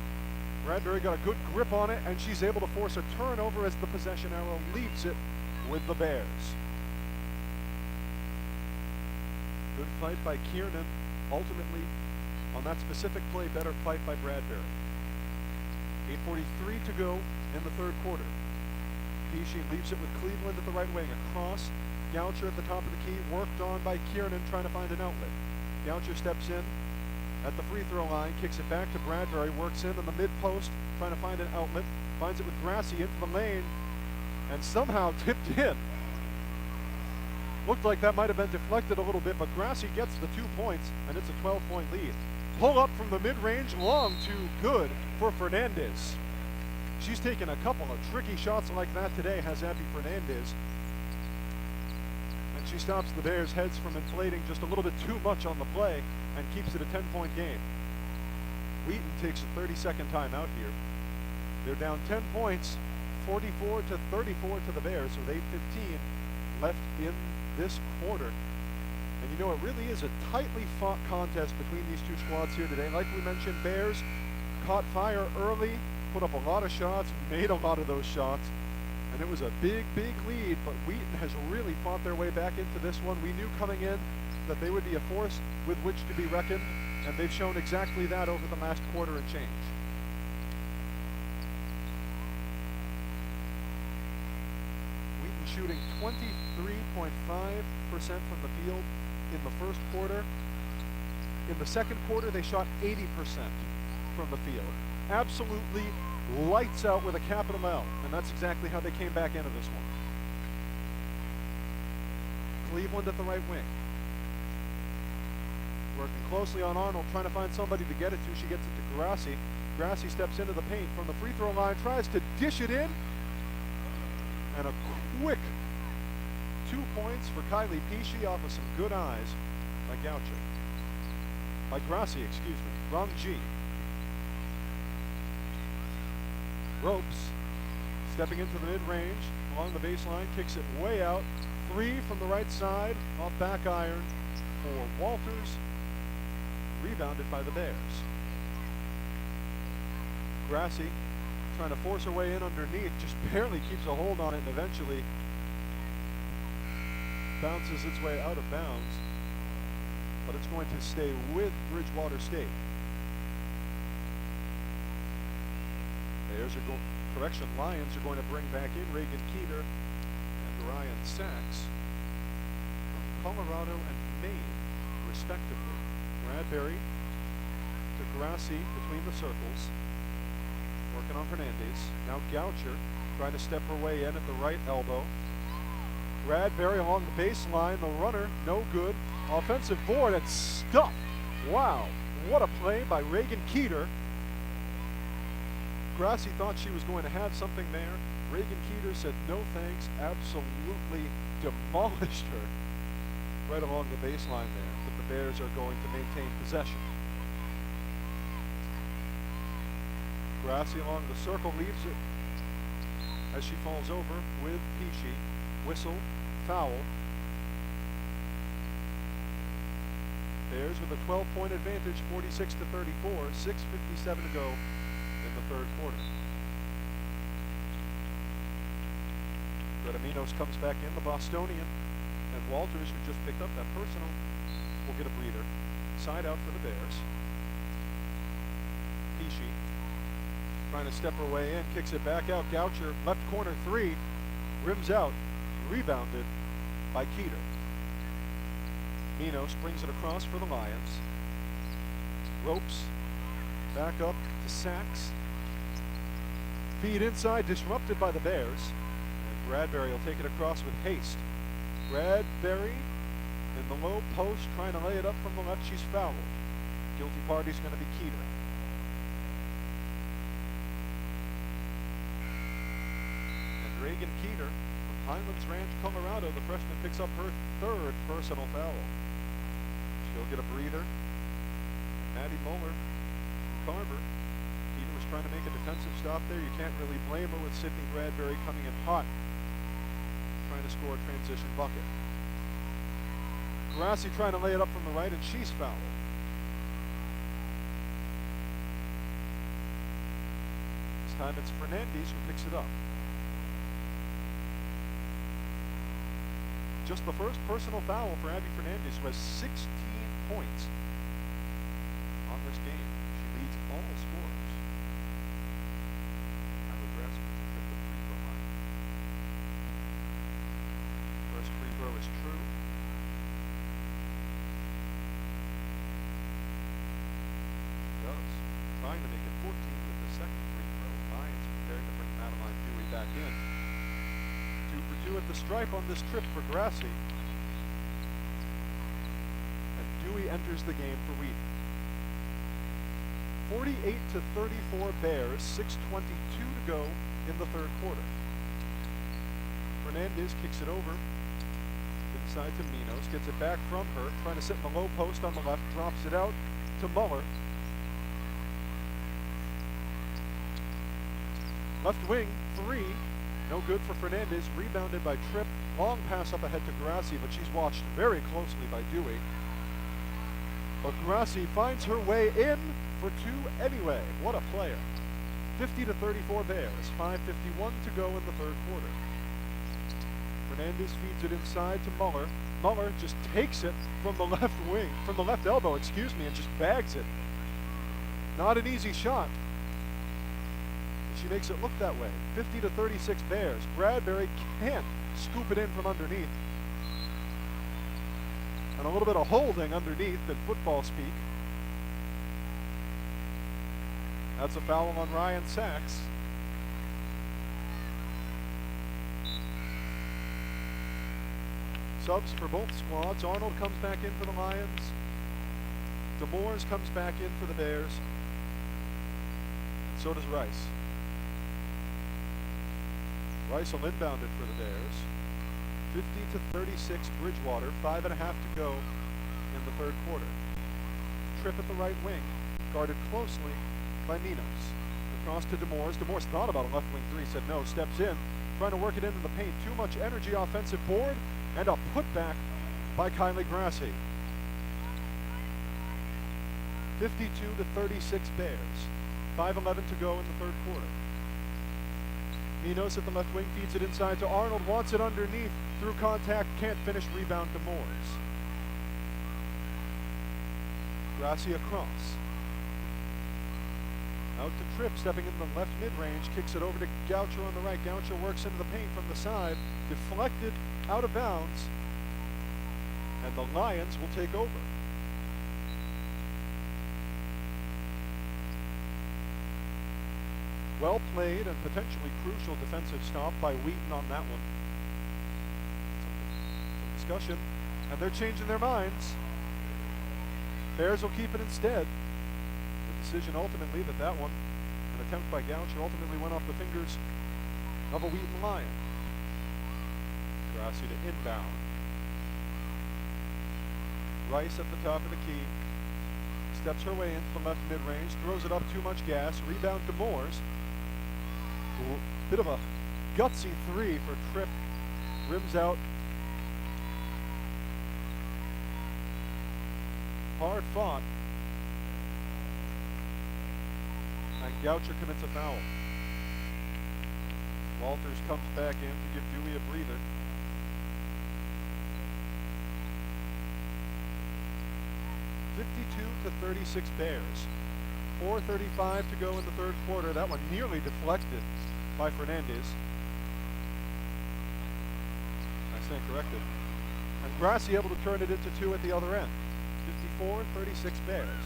Bradbury got a good grip on it, and she's able to force a turnover as the possession arrow leaves it with the Bears. Good fight by Kiernan. Ultimately, on that specific play, better fight by Bradbury. 8:43 to go in the 3rd quarter. Peachy leaves it with Cleveland at the right wing. Across, Goucher at the top of the key, worked on by Kiernan, trying to find an outlet. Goucher steps in at the free throw line, kicks it back to Bradbury, works in on the mid-post, trying to find an outlet, finds it with Grassi into the lane, and somehow tipped in. Looked like that might have been deflected a little bit, but Grassi gets the 2 points, and it's a 12-point lead. Pull up from the mid-range, long to good for Fernandez. She's taken a couple of tricky shots like that today, has Abby Fernandez. And she stops the Bears' heads from inflating just a little bit too much on the play and keeps it a 10-point game. Wheaton takes a 30-second timeout here. They're down 10 points, 44-34 to the Bears, with 8:15 left in this quarter. And you know, it really is a tightly fought contest between these two squads here today. Like we mentioned, Bears caught fire early, put up a lot of shots, made a lot of those shots, and it was a big lead, but Wheaton has really fought their way back into this one. We knew coming in that they would be a force with which to be reckoned, and they've shown exactly that over the last quarter and change. Shooting 23.5% from the field in the first quarter. In the second quarter, they shot 80% from the field. Absolutely lights out with a capital L, and that's exactly how they came back into this one. Cleveland at the right wing. Working closely on Arnold, trying to find somebody to get it to. She gets it to Grassi. Grassi steps into the paint from the free throw line, tries to dish it in. And a quick 2 points for Kylie Peachy off of some good eyes by Goucher. By Grassi, excuse me. Wrong G. Ropes stepping into the mid-range along the baseline, kicks it way out. 3 from the right side, off back iron for Walters. Rebound rebounded by the Bears. Grassi trying to force her way in underneath, just barely keeps a hold on it and eventually bounces its way out of bounds, but it's going to stay with Bridgewater State. Lions are going to bring back in Reagan Keeter and Ryan Sachs from Colorado and Maine, respectively. Bradbury to Grassi between the circles, working on Fernandez. Now Goucher trying to step her way in at the right elbow. Bradbury along the baseline, the runner, no good. Offensive board and stuffed. Wow, what a play by Reagan Keeter. Grassi thought she was going to have something there. Reagan Keeter said no thanks, absolutely demolished her right along the baseline there. But the Bears are going to maintain possession. Grassi along the circle leaves it as she falls over with Peachy. Whistle, foul. Bears with a 12-point advantage, 46-34, 6:57 to go in the third quarter. Minos comes back in, the Bostonian, and Walters, who just picked up that personal, will get a breather. Side out for the Bears. Peachy trying to step her way in, kicks it back out. Goucher, left corner three, rims out, rebounded by Keeter. Minos brings it across for the Lions. Ropes back up to Sachs. Feed inside, disrupted by the Bears. And Bradbury will take it across with haste. Bradbury in the low post, trying to lay it up from the left. She's fouled. Guilty party's going to be Keeter. And Reagan Keeter from Highlands Ranch, Colorado, the freshman, picks up her third personal foul. She'll get a breather. Maddie Muller, Carver. Keeter was trying to make a defensive stop there. You can't really blame her with Sydney Bradbury coming in hot, trying to score a transition bucket. Grassi trying to lay it up from the right, and she's fouled. This time it's Fernandez who picks it up. Just the first personal foul for Abby Fernandez, who has 16 points on this game. She leads all scorers. Kylie Grassi with a trip to the free throw line. First free throw is true. She does. Trying to make it 14 with the second free throw. Lions preparing to bring Madeline Dewey back in. 2 for 2 at the stripe on this trip for Grassi. And Dewey enters the game for Wheaton. 48-34 Bears, 6:22 to go in the third quarter. Fernandez kicks it over inside to Minos, gets it back from her, trying to sit in the low post on the left, drops it out to Muller. Left wing, three. No good for Fernandez, rebounded by Tripp. Long pass up ahead to Grassi, but she's watched very closely by Dewey. But Grassi finds her way in for two anyway. What a player. 50-34 Bears, 5:51 to go in the third quarter. Fernandez feeds it inside to Muller. Muller just takes it from the left wing, from the left elbow, and just bags it. Not an easy shot. She makes it look that way. 50-36 Bears. Bradbury can't scoop it in from underneath. And a little bit of holding underneath in football speak. That's a foul on Ryan Sachs. Subs for both squads. Arnold comes back in for the Lions. DeMoores comes back in for the Bears. And so does Rice. Rice will inbound it for the Bears. 50-36 Bridgewater, 5.5 to go in the third quarter. Tripp at the right wing, guarded closely by Minos. Across to DeMoores. DeMoores thought about a left wing three, said no, steps in, trying to work it into the paint. Too much energy, offensive board, and a putback by Kylie Grassi. 52 to 36 Bears. 5:11 to go in the third quarter. Minos at the left wing feeds it inside to Arnold, wants it underneath, through contact, can't finish, rebound to Moores. Grassi across. Out to Tripp, stepping in the left mid-range, kicks it over to Goucher on the right. Goucher works into the paint from the side, deflected, out of bounds, and the Lions will take over. Well played and potentially crucial defensive stop by Wheaton on that one. Some discussion, and they're changing their minds. Bears will keep it instead. The decision ultimately that one, an attempt by Goucher, ultimately went off the fingers of a Wheaton Lion. Grassi to inbound. Rice at the top of the key. Steps her way into the left mid-range, throws it up too much gas, rebound to Moores. Bit of a gutsy three for Tripp. Rims out. Hard fought. And Goucher commits a foul. Walters comes back in to give Dewey a breather. (52 to 36 Bears). 4:35 to go in the third quarter. That one nearly deflected by Fernandez. I stand corrected. And Grassi able to turn it into two at the other end. 54-36 Bears.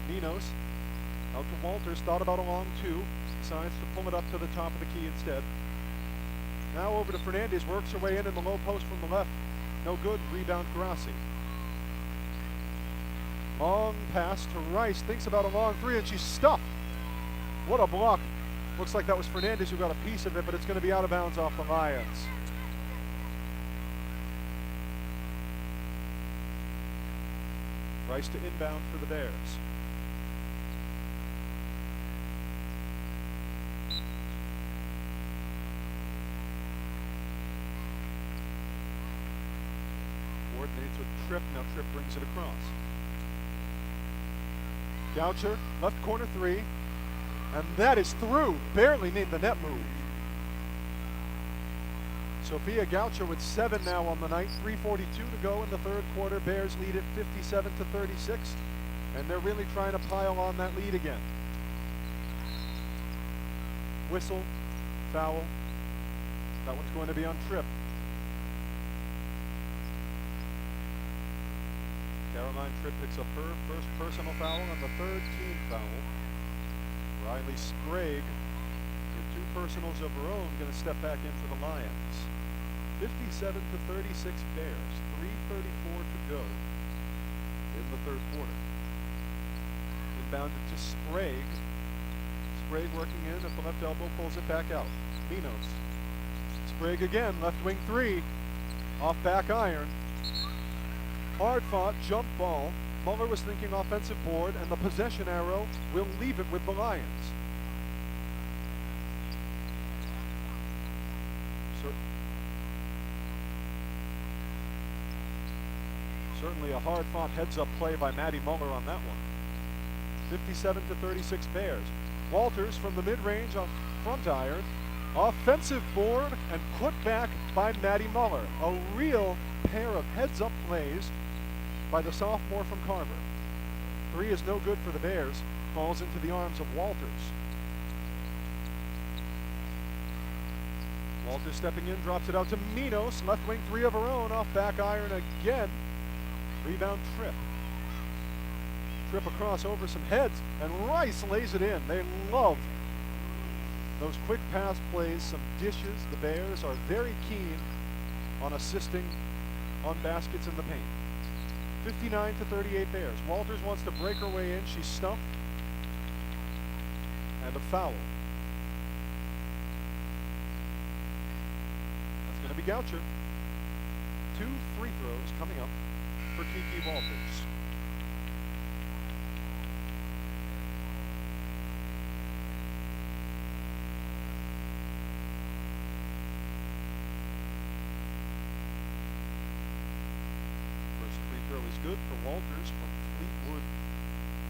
Minos out to Walters, thought about a long two, decides to pull it up to the top of the key instead. Now over to Fernandez, works her way in the low post from the left. No good, rebound Grassi. Long pass to Rice, thinks about a long three, and she's stuffed. What a block. Looks like that was Fernandez who got a piece of it, but it's going to be out of bounds off the Lions. Rice to inbound for the Bears. Coordinates with Tripp, now Tripp brings it across. Goucher, left corner three, and that is through. Barely made the net move. Sophia Goucher with 7 now on the night. 3:42 to go in the third quarter. Bears lead it 57 to 36, and they're really trying to pile on that lead again. Whistle, foul. That one's going to be on Tripp. Caroline Tripp picks up her first personal foul and the third team foul. Riley Sprague, with 2 personals of her own, going to step back in for the Lions. 57 to 36 Bears. 3:34 to go in the third quarter. Inbounded to Sprague. Sprague working in at the left elbow, pulls it back out. Minos. Sprague again, left wing three. Off back iron. Hard fought, jump ball. Muller was thinking offensive board, and the possession arrow will leave it with the Lions. Certainly a hard fought heads up play by Maddie Muller on that one. 57 to 36 Bears. Walters from the mid-range off front iron. Offensive board and put back by Maddie Muller. A real pair of heads up plays by the sophomore from Carver. 3 is no good for the Bears. Falls into the arms of Walters. Walters stepping in, drops it out to Minos. Left wing 3 of her own, off back iron again. Rebound Tripp. Tripp across over some heads, and Rice lays it in. They love those quick pass plays, some dishes. The Bears are very keen on assisting on baskets in the paint. 59 to 38 Bears. Walters wants to break her way in. She's stumped. And a foul. That's going to be Goucher. 2 free throws coming up for Kiki Walters. good for Walters from Fleetwood,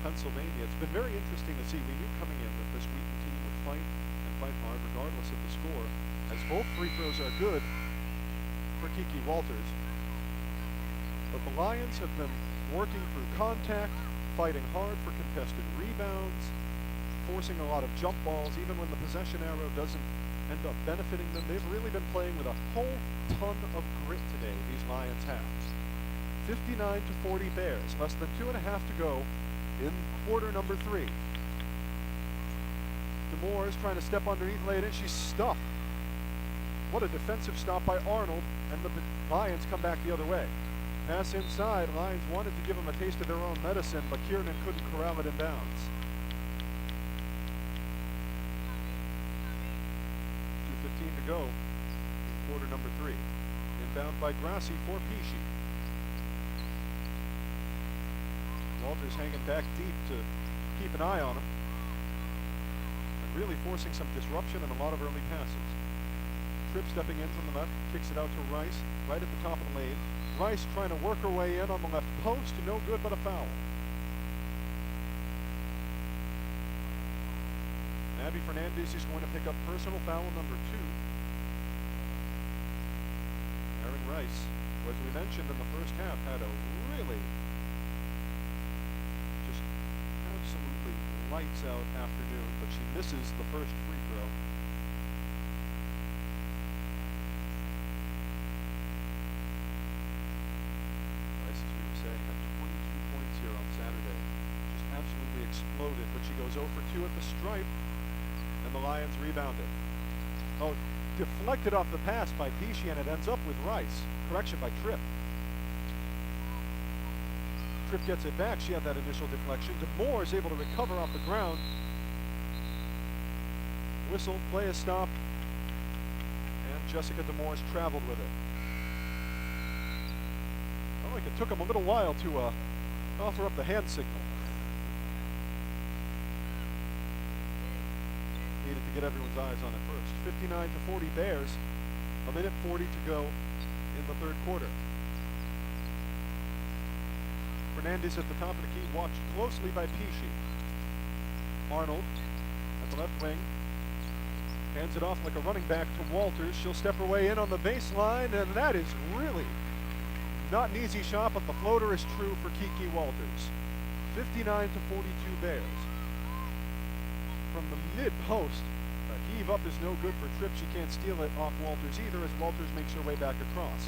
Pennsylvania. It's been very interesting to see. We knew coming in that this Wheaton team would fight and fight hard regardless of the score, as both free throws are good for Kiki Walters. But the Lions have been working through contact, fighting hard for contested rebounds, forcing a lot of jump balls. Even when the possession arrow doesn't end up benefiting them, they've really been playing with a whole ton of grit today, these Lions have. 59-40 Bears, less than 2.5 to go in quarter number 3. Demore is trying to step underneath, lay it in, she's stuffed. What a defensive stop by Arnold, and the Lions come back the other way. Pass inside, Lions wanted to give them a taste of their own medicine, but Kiernan couldn't corral it in bounds. 2:15 to go in quarter number 3. Inbound by Grassi for Pesci. Walters hanging back deep to keep an eye on him, and really forcing some disruption and a lot of early passes. Tripp stepping in from the left, kicks it out to Rice, right at the top of the lane. Rice trying to work her way in on the left post, no good but a foul. Abby Fernandez is going to pick up personal foul number 2. Erin Rice, who, as we mentioned in the first half, had a really just absolutely lights out afternoon, but she misses the first free throw. Rice, as we were saying, had 22 points here on Saturday. Just absolutely exploded, but she goes 0 for 2 at the stripe. And the Lions rebound it. Oh, deflected off the pass by Pesci, and it ends up with Rice. Correction by Tripp. Tripp gets it back. She had that initial deflection. Demore is able to recover off the ground. Whistle, play a stop, and Jessica Demore's traveled with it. Felt like it took him a little while to offer up the hand signal. Needed to get everyone's eyes on it first. 59-40 Bears, 1:40 to go in the third quarter. Fernandez at the top of the key, watched closely by Pesci. Arnold at the left wing, hands it off like a running back to Walters. She'll step her way in on the baseline, and that is really not an easy shot, but the floater is true for Kiki Walters. 59-42 Bears. From the mid-post, a heave up is no good for Tripp. She can't steal it off Walters either, as Walters makes her way back across.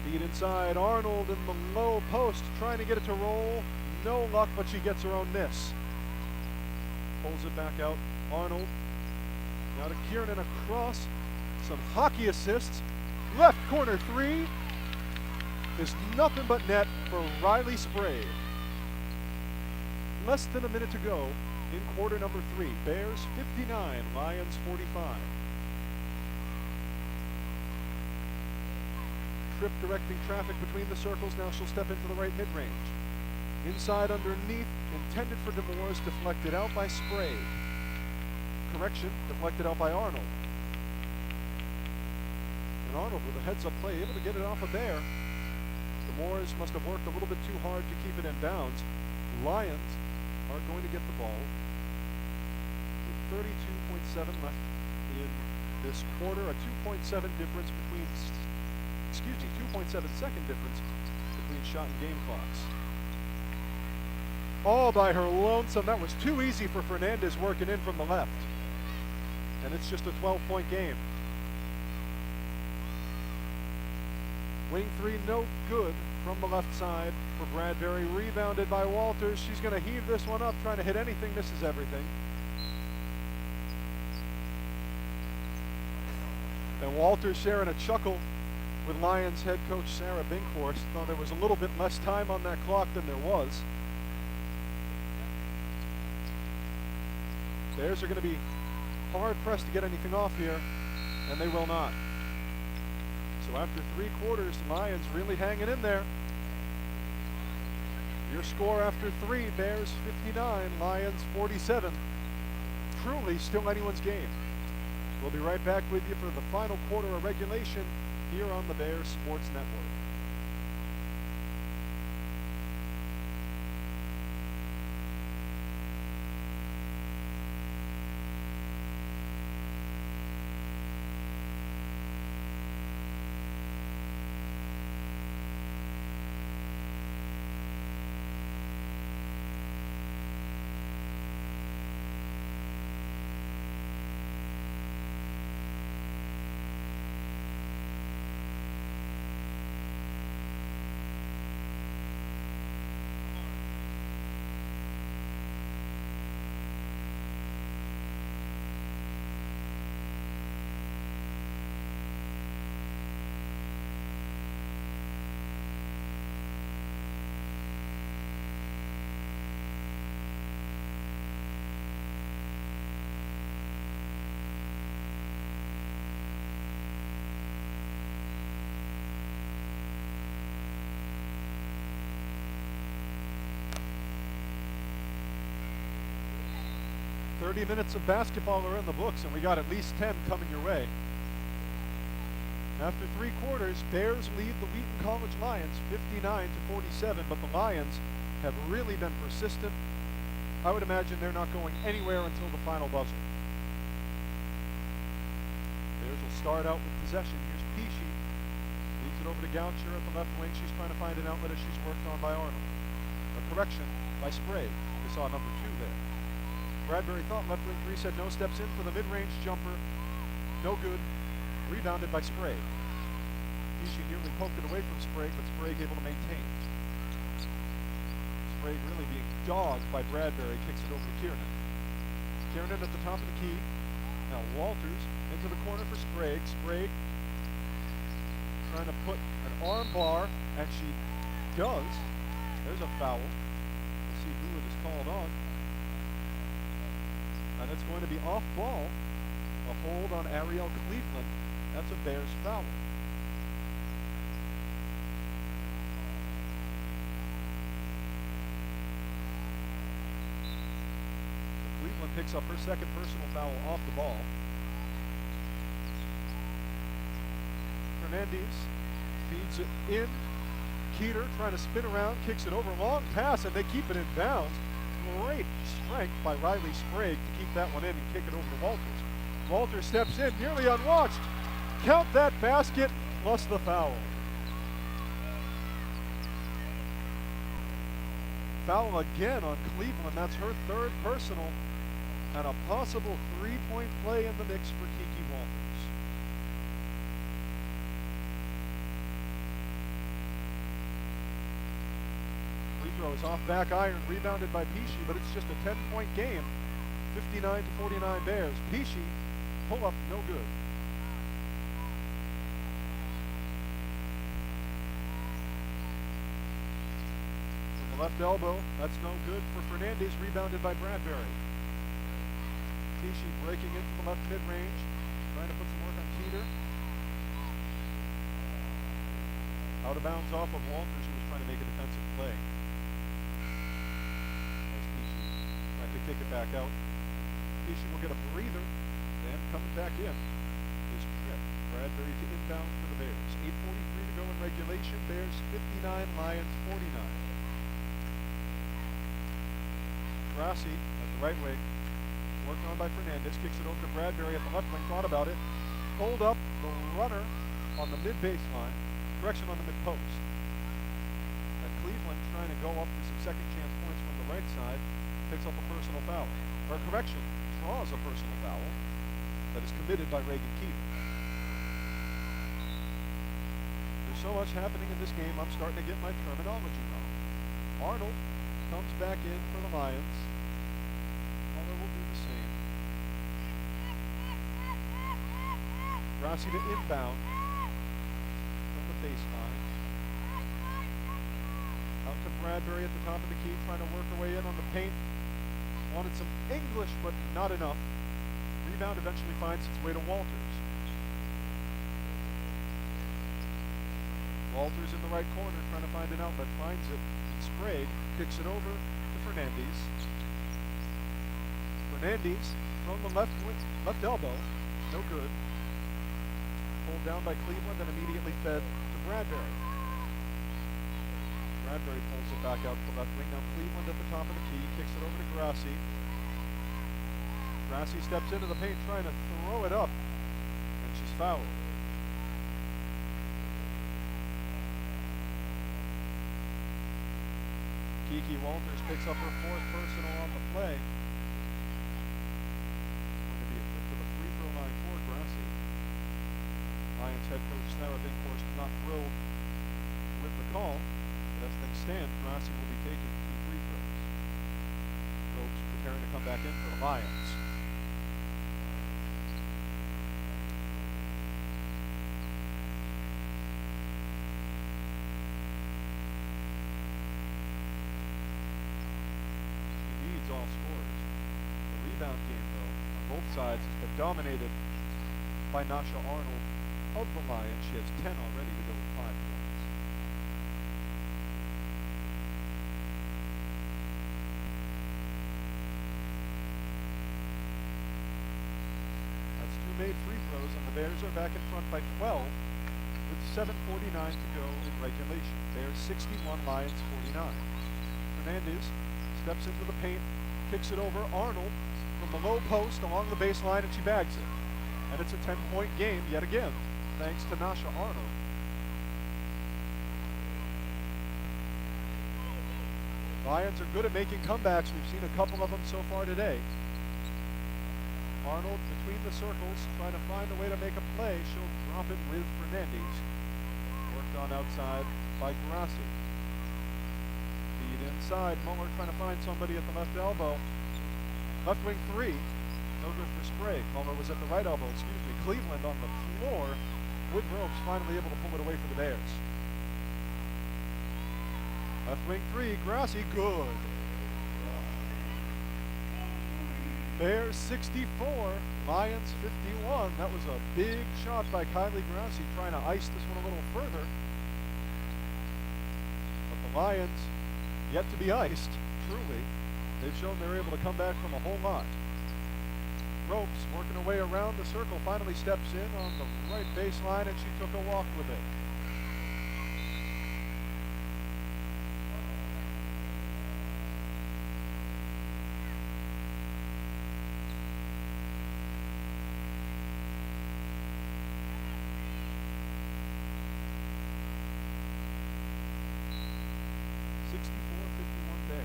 Feed inside, Arnold in the low post, trying to get it to roll. No luck, but she gets her own miss. Pulls it back out, Arnold. Now to Kiernan across. Some hockey assists. Left corner 3 is nothing but net for Riley Sprague. Less than a minute to go in quarter number 3. Bears 59, Lions 45. Tripp directing traffic between the circles. Now she'll step into the right mid-range. Inside underneath, intended for Demore, deflected out by Sprague. Correction, deflected out by Arnold. And Arnold with a heads-up play, able to get it off of there. Demore must have worked a little bit too hard to keep it in bounds. Lions are going to get the ball with 32.7 left in this quarter. A 2.7 difference between, 2.7 second difference between shot and game clocks. All by her lonesome. That was too easy for Fernandez working in from the left. And it's just a 12-point game. Wing 3, no good from the left side for Bradbury. Rebounded by Walters. She's going to heave this one up, trying to hit anything, misses everything. And Walters sharing a chuckle with Lions head coach Sarah Binkhorst. Thought there was a little bit less time on that clock than there was. Bears are going to be hard-pressed to get anything off here, and they will not. So after 3 quarters, Lions really hanging in there. Your score after 3, Bears 59, Lions 47. Truly still anyone's game. We'll be right back with you for the final quarter of regulation here on the Bears Sports Network. "30 minutes of basketball are in the books, and we got at least 10 coming your way." After 3 quarters, Bears lead the Wheaton College Lions 59-47, but the Lions have really been persistent. I would imagine they're not going anywhere until the final buzzer. Bears will start out with possession. Here's Peachy. Leaves it over to Goucher at the left wing. She's trying to find an outlet as she's worked on by Arnold. A correction by Sprague. We saw number 2 there. Bradbury thought left wing 3, said no, steps in for the mid-range jumper. No good. Rebounded by Sprague. Peachy nearly poked it away from Sprague, but Sprague able to maintain. Sprague really being dogged by Bradbury, kicks it over to Kiernan. Kiernan at the top of the key. Now Walters into the corner for Sprague. Sprague trying to put an arm bar, and she does. There's a foul. We'll see who it is called on. And it's going to be off ball. A hold on Ariel Cleveland. That's a Bears foul. So Cleveland picks up her second personal foul off the ball. Fernandez feeds it in. Keeter trying to spin around, kicks it over, long pass, and they keep it in bounds. Great strength by Riley Sprague to keep that one in and kick it over to Walters. Walters steps in, nearly unwatched. Count that basket plus the foul. Foul again on Cleveland. That's her 3rd personal, and a possible 3-point play in the mix for Kiki Walters. Free throw is off back iron, rebounded by Peachy, but it's just a 10-point game. 59-49 Bears. Peachy, pull up, no good. From the left elbow, that's no good for Fernandez, rebounded by Bradbury. Peachy breaking into the left mid-range, trying to put some work on Keeter. Out of bounds off of Walters, who was trying to make a defensive play. Trying to kick it back out. Peachy will get a breather, and coming back in is Tripp. Bradbury to inbound for the Bears. 8:43 to go in regulation. Bears 59, Lions 49. Grassi at the right wing, worked on by Fernandez, kicks it over to Bradbury at the left wing, thought about it. Hold up the runner on the mid-baseline, correction on the mid-post. And Cleveland trying to go up for some second chance points from the right side, picks up a personal foul. Or correction, draws a personal foul that is committed by Reagan Keeter. There's so much happening in this game, I'm starting to get my terminology wrong. Arnold comes back in for the Lions. Muller will do the same. Grassi to inbound from the baseline. Out to Bradbury at the top of the key, trying to work her way in on the paint. Wanted some English, but not enough. Rebound eventually finds its way to Walters. Walters in the right corner, trying to find an outlet, finds it. And Sprague kicks it over to Fernandez. Fernandez from the left elbow, no good. Pulled down by Cleveland and immediately fed to Bradbury. Bradbury pulls it back out to the left wing. Now Cleveland at the top of the key, kicks it over to Grassi. Grassi steps into the paint trying to throw it up, and she's fouled. Kiki Walters picks up her fourth personal on the play. It's going to be a trip to the free throw line for Grassi. Lions head coach Sarah Binkhorst not thrilled with the call, but as things stand, Grassi will be taking 2 free throws. Ropes preparing to come back in for the Lions. All scores. The rebound game, though, on both sides has been dominated by Nasha Arnold of the Lions. She has 10 already to go with 5 points. That's 2 made free throws, and the Bears are back in front by 12 with 7:49 to go in regulation. Bears 61, Lions 49. Fernandez steps into the paint, kicks it over. Arnold from the low post along the baseline, and she bags it. And it's a 10-point game yet again, thanks to Nasha Arnold. Lions are good at making comebacks. We've seen a couple of them so far today. Arnold between the circles, trying to find a way to make a play. She'll drop it with Fernandez. Worked on outside by Grassi. Inside, Muller trying to find somebody at the left elbow. Left wing 3, no good for Sprague. Muller was at the right elbow, Cleveland on the floor with ropes, finally able to pull it away for the Bears. Left wing 3, Grassi, good. Bears 64, Lions 51. That was a big shot by Kylie Grassi, trying to ice this one a little further. But the Lions yet to be iced, truly. They've shown they're able to come back from a whole lot. Ropes working her way around the circle, finally steps in on the right baseline, and she took a walk with it. Bears,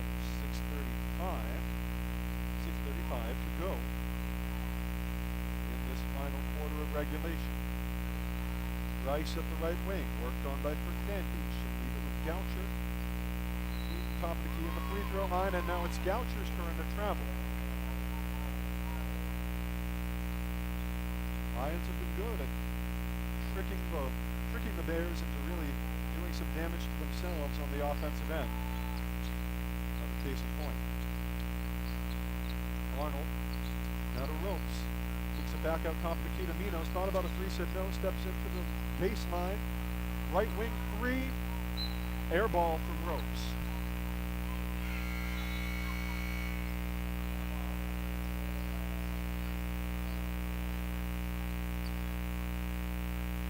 6:35 to go in this final quarter of regulation. Rice at the right wing, worked on by Fernandez. She'll leave it with Goucher. Wheaton top of the key in the free throw line, and now it's Goucher's turn to travel. Lions have been good at tricking the Bears into really doing some damage to themselves on the offensive end. Case in point. Arnold, now to Ropes. Kicks it back out top of the key to Minos. Thought about a 3, said no. Steps into the baseline. Right wing 3. Air ball from Ropes.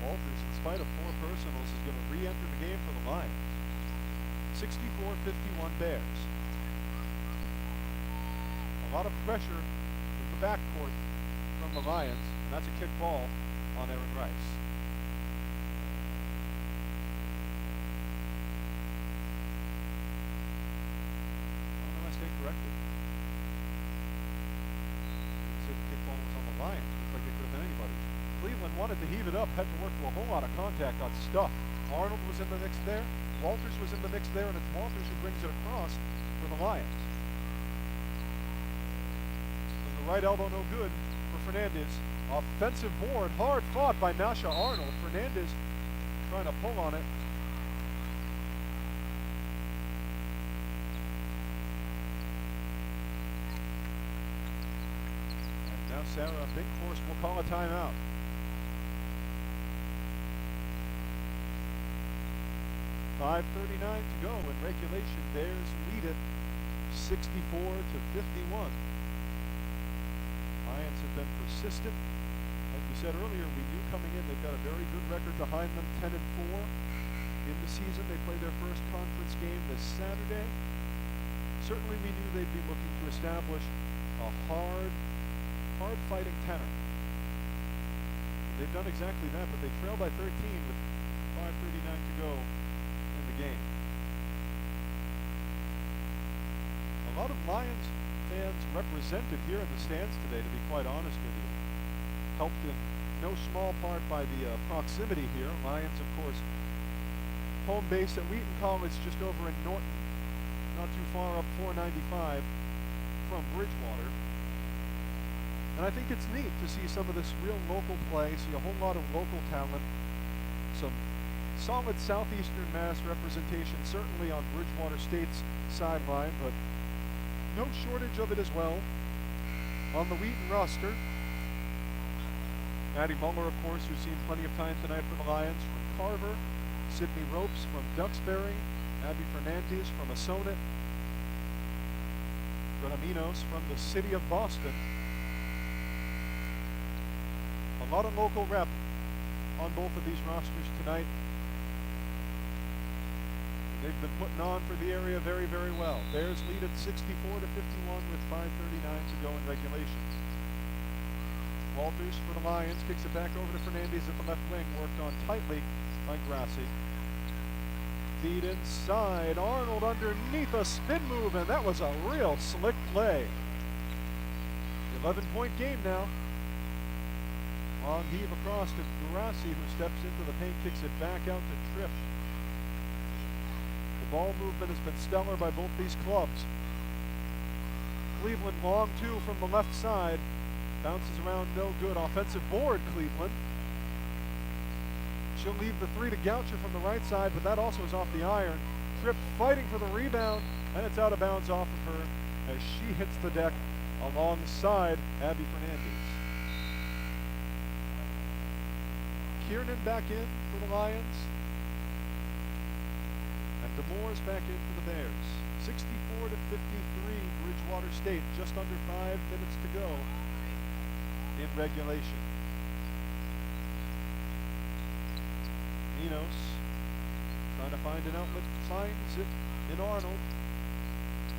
Walters, in spite of 4 personals, is going to re-enter the game for the Lions. 64-51 Bears. A lot of pressure with the backcourt from the Lions, and that's a kick ball on Erin Rice. Oh, no, I stand corrected. Didn't say the kick ball was on the Lions. Looks like it could have been anybody. Cleveland wanted to heave it up, had to work through a whole lot of contact, got stuffed. Arnold was in the mix there. Walters was in the mix there, and it's Walters who brings it across for the Lions. Right elbow no good for Fernandez. Offensive board, hard fought by Nasha Arnold. Fernandez trying to pull on it. And now Sarah Binkhorst will call a timeout. .5:39 to go in regulation. Bears lead it 64-51. Lions have been persistent. Like we said earlier, we knew coming in they've got a very good record behind them, 10-4 in the season. They play their first conference game this Saturday. Certainly we knew they'd be looking to establish a hard-fighting tenor. They've done exactly that, but they trail by 13 with 5:39 to go in the game. A lot of Lions fans represented here in the stands today, to be quite honest with you. Helped in no small part by the proximity here. Lions, of course, home base at Wheaton College just over in Norton, not too far up 495 from Bridgewater. And I think it's neat to see some of this real local play, see a whole lot of local talent, some solid Southeastern Mass representation, certainly on Bridgewater State's sideline, but no shortage of it as well on the Wheaton roster. Maddie Muller, of course, who's seen plenty of time tonight for the Lions, from Carver, Sydney Ropes from Duxbury, Abby Fernandez from Assonet, Granaminos from the city of Boston. A lot of local rep on both of these rosters tonight. They've been putting on for the area very, very well. Bears lead at 64-51 with 5:39 to go in regulation. Walters for the Lions kicks it back over to Fernandez at the left wing, worked on tightly by Grassi. Feed inside, Arnold underneath a spin move, and that was a real slick play. 11-point game now. Long heave across to Grassi, who steps into the paint, kicks it back out to Tripp. The ball movement has been stellar by both these clubs. Cleveland long two from the left side. Bounces around, no good. Offensive board, Cleveland. She'll leave the three to Goucher from the right side, but that also is off the iron. Tripp fighting for the rebound, and it's out of bounds off of her as she hits the deck alongside Abby Fernandez. Kiernan back in for the Lions. And DeMoore's back in for the Bears. 64-53, Bridgewater State, just under 5 minutes to go in regulation. Minos trying to find an outlet, finds it in Arnold.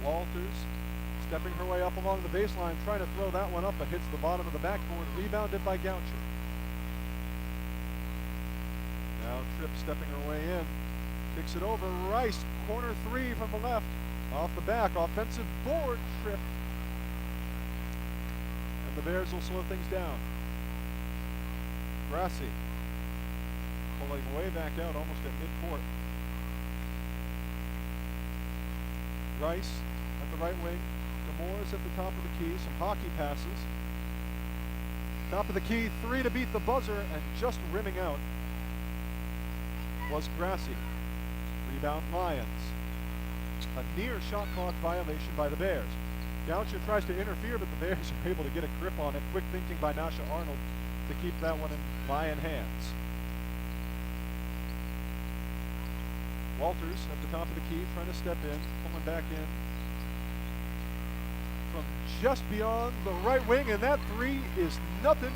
Walters stepping her way up along the baseline, trying to throw that one up, but hits the bottom of the backboard, rebounded by Goucher. Now Tripp stepping her way in, kicks it over, Rice, corner three from the left, off the back, offensive board, Tripp. And the Bears will slow things down. Grassi pulling way back out, almost at midcourt. Rice at the right wing, DeMoore's at the top of the key, some hockey passes. Top of the key, three to beat the buzzer, and just rimming out was Grassi. Rebound Lions. A near shot clock violation by the Bears. Goucher tries to interfere, but the Bears are able to get a grip on it. Quick thinking by Nasha Arnold to keep that one in Lion hands. Walters at the top of the key, trying to step in, pulling back in from just beyond the right wing, and that three is nothing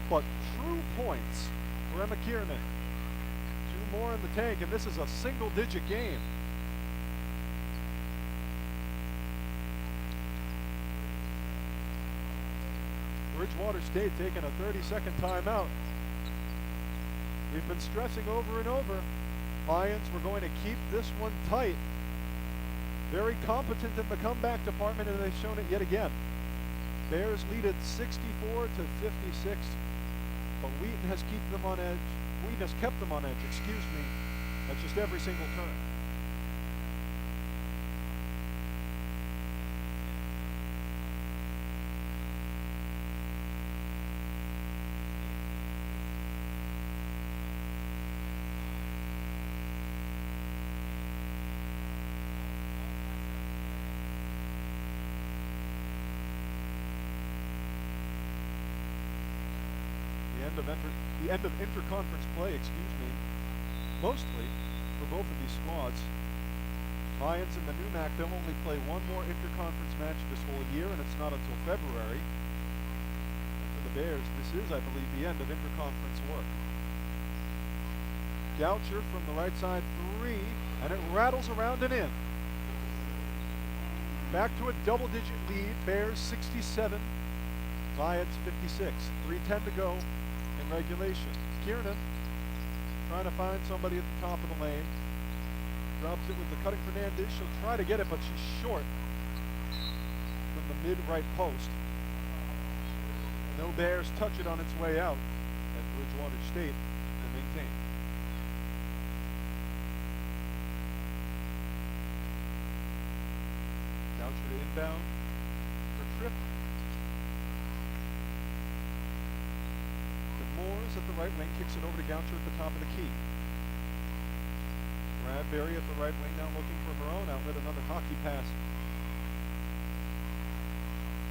but true points for Emma Kiernan. Two more in the tank, and this is a single-digit game. Bridgewater State taking a 30-second timeout. We've been stressing over and over, Lions were going to keep this one tight. Very competent in the comeback department, and they've shown it yet again. Bears lead at 64-56, but Wheaton has kept them on edge. Wheaton has kept them on edge, at just every single turn. The end of interconference play, mostly for both of these squads. Lions and the NUMAC, they'll only play one more interconference match this whole year, and it's not until February. Bears, this is, I believe, the end of interconference work. Goucher from the right side, 3, and it rattles around and in. Back to a double-digit lead. Bears 67, Lions 56. 3:10 to go in regulation. Kiernan trying to find somebody at the top of the lane. Drops it with the cutting Fernandez. She'll try to get it, but she's short from the mid-right post. No Bears touch it on its way out, and Bridgewater State will maintain. Goucher to inbound for Tripp. Moores at the right wing kicks it over to Goucher at the top of the key. Bradbury at the right wing now looking for her own outlet, another hockey pass.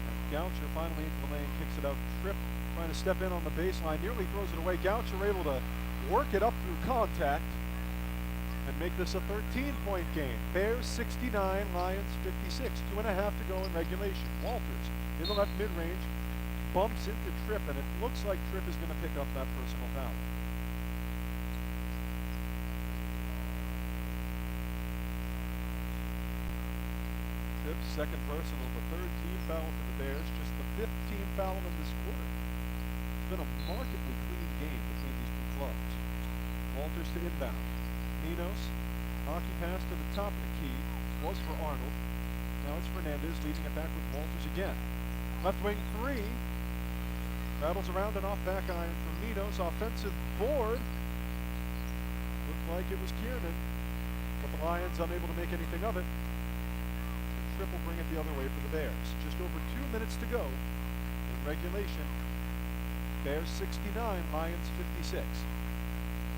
And Goucher finally into the lane, kicks it out. Tripp trying to step in on the baseline, nearly throws it away. Goucher able to work it up through contact and make this a 13-point game. Bears 69, Lions 56. 2.5 to go in regulation. Walters in the left mid-range bumps into Tripp, and it looks like Tripp is going to pick up that personal foul. Tripp's second personal, the third team foul for the Bears, just the 5th team foul in this quarter. It's been a markedly clean game between these two clubs. Walters to inbound. Minos, hockey pass to the top of the key, was for Arnold. Now it's Fernandez leading it back with Walters again. Left wing 3. Rattles around and off back iron for Minos. Offensive board. Looked like it was Kiernan, but the Lions unable to make anything of it. And Tripp will bring it the other way for the Bears. Just over 2 minutes to go in regulation. Bears 69, Lions 56.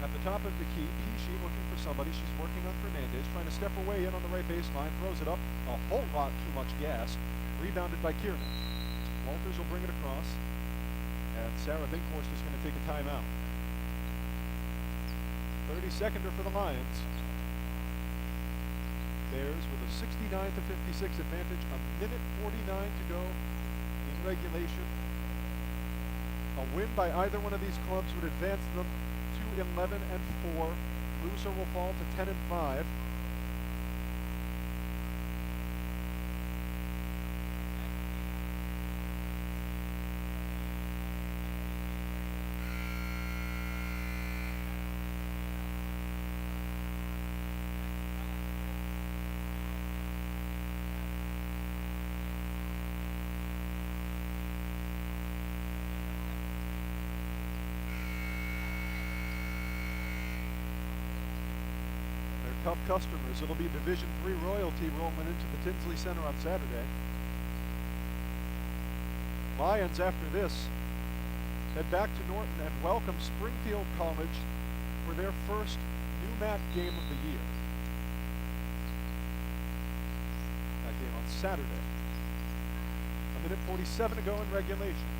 At the top of the key, Pishi looking for somebody. She's working on Fernandez, trying to step her way in on the right baseline. Throws it up. A whole lot too much gas. Rebounded by Kiernan. Walters will bring it across. And Sarah Binkhorst is going to take a timeout. 30-seconder for the Lions. Bears with a 69-56 advantage. A minute 49 to go in regulation. A win by either one of these clubs would advance them to 11-4. Loser will fall to 10-5. Tough customers. It'll be Division III royalty rolling into the Tinsley Center on Saturday. Lions, after this, head back to Norton and welcome Springfield College for their first new mat game of the year. That game on Saturday. A minute 47 to go in regulation.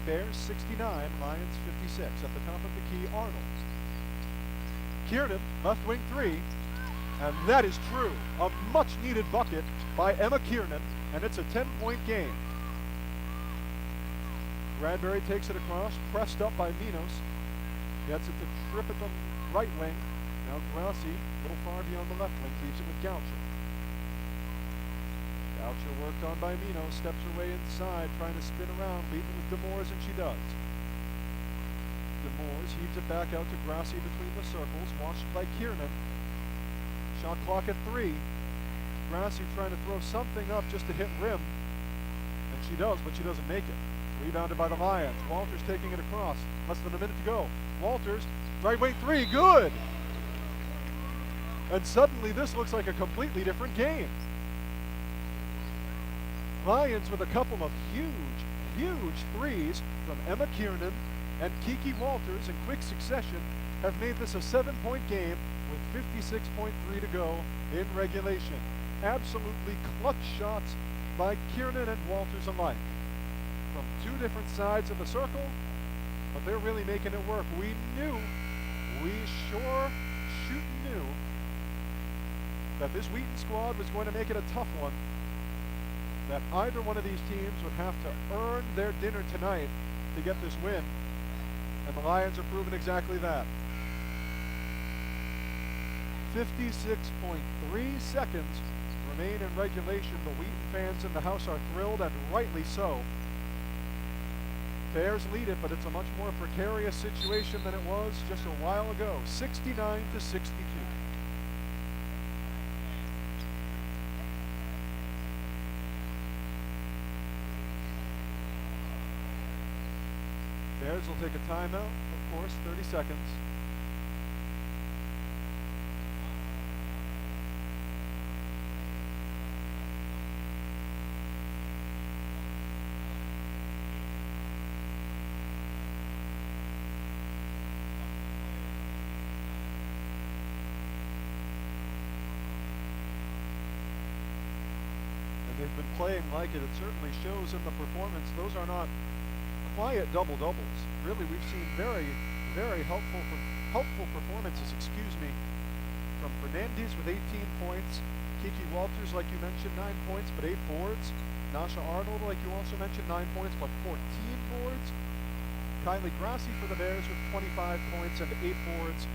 Bears 69, Lions 56. At the top of the key, Arnold. Kiernan, left wing 3, and that is true. A much-needed bucket by Emma Kiernan, and it's a 10-point game. Bradbury takes it across, pressed up by Minos. Gets it to Tripp at the right wing. Now Grassi, a little far beyond the left wing, leaves it with Goucher. Goucher worked on by Minos, steps her way inside, trying to spin around, leaving with Demores, and she does. Demores heaves it back out to Grassi between the circles, watched by Kiernan. Shot clock at 3. Grassi trying to throw something up just to hit rim. And she does, but she doesn't make it. Rebounded by the Lions. Walters taking it across. Less than a minute to go. Walters, right wing 3, good! And suddenly this looks like a completely different game. Lions with a couple of huge threes from Emma Kiernan and Kiki Walters in quick succession have made this a 7-point game with 56.3 to go in regulation. Absolutely clutch shots by Kiernan and Walters alike. From two different sides of the circle, but they're really making it work. We sure knew that this Wheaton squad was going to make it a tough one, that either one of these teams would have to earn their dinner tonight to get this win, and the Lions are proving exactly that. 56.3 seconds remain in regulation. The Wheaton fans in the house are thrilled, and rightly so. Bears lead it, but it's a much more precarious situation than it was just a while ago. 69-62. Bears will take a timeout, of course, 30 seconds. They've been playing like it. It certainly shows in the performance. Those are not quiet double-doubles. Really, we've seen very, very helpful performances, from Fernandez with 18 points, Kiki Walters, like you mentioned, 9 points, but 8 boards. Nasha Arnold, like you also mentioned, 9 points, but 14 boards. Kylie Grassi for the Bears with 25 points and 8 boards.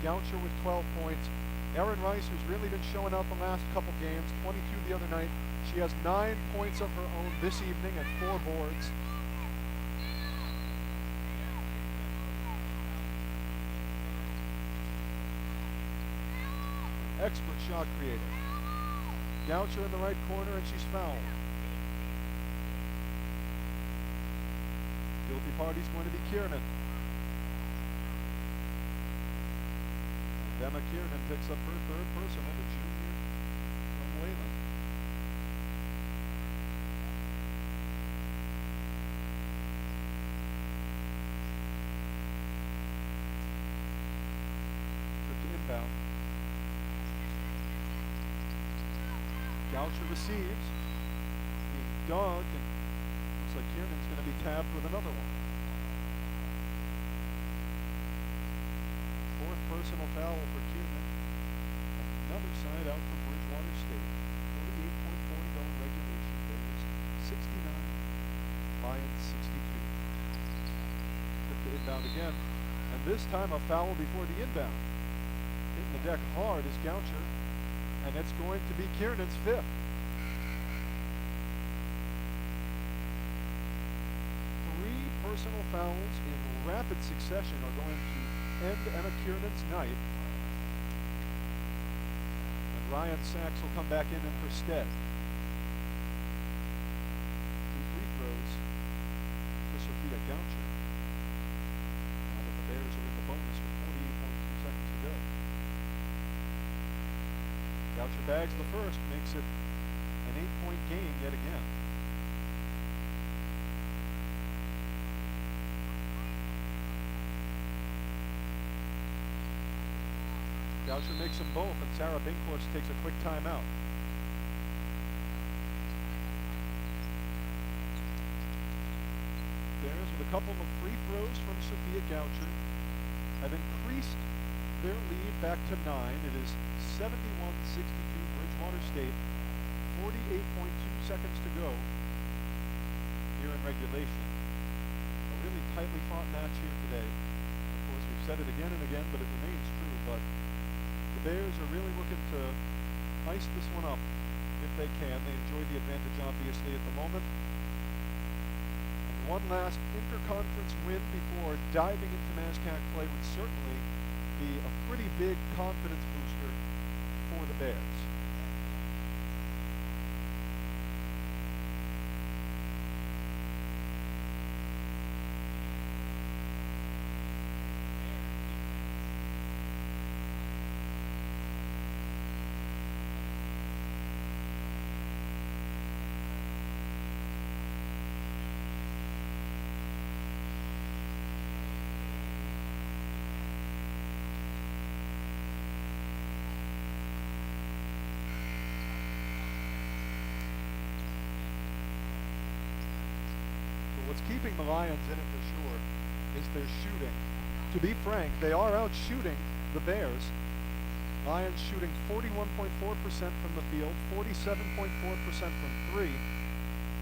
Goucher with 12 points. Erin Rice, who's really been showing out the last couple games, 22 the other night. She has 9 points of her own this evening and 4 boards. Expert shot creator. Goucher in the right corner, and she's fouled. Guilty party's going to be Kiernan. Emma Kiernan picks up her third personal, the junior from Wheaton. Trip to inbound. Goucher receives. Being dogged, and looks like Kiernan's going to be tabbed with another one. Fourth personal foul for Kiernan. Another side out for Bridgewater State. 48.4 to go in regulation. Bears 69, Lions 62. Trip to inbound again, and this time a foul before the inbound. Hitting the deck hard is Goucher, and it's going to be Kiernan's 5th. 3 personal fouls in rapid succession are going to end Emma Kiernan's night. And Ryan Sachs will come back in her stead. 2 free throws for Sophia Goucher. Now that the Bears are in the bonus with 48.2 seconds to go. Goucher bags the first, makes it an 8-point game yet again. Goucher makes them both, and Sarah Binkhorst takes a quick timeout. Bears, with a couple of free throws from Sophia Goucher, have increased their lead back to 9. It is 71-62 Bridgewater State. 48.2 seconds to go here in regulation. A really tightly fought match here today. Of course, we've said it again and again, but it remains true. But the Bears are really looking to ice this one up if they can. They enjoy the advantage, obviously, at the moment. And one last interconference win before diving into NASCAC play would certainly be a pretty big confidence booster for the Bears. What's keeping the Lions in it for sure is their shooting. To be frank, they are out shooting the Bears. Lions shooting 41.4% from the field, 47.4% from 3.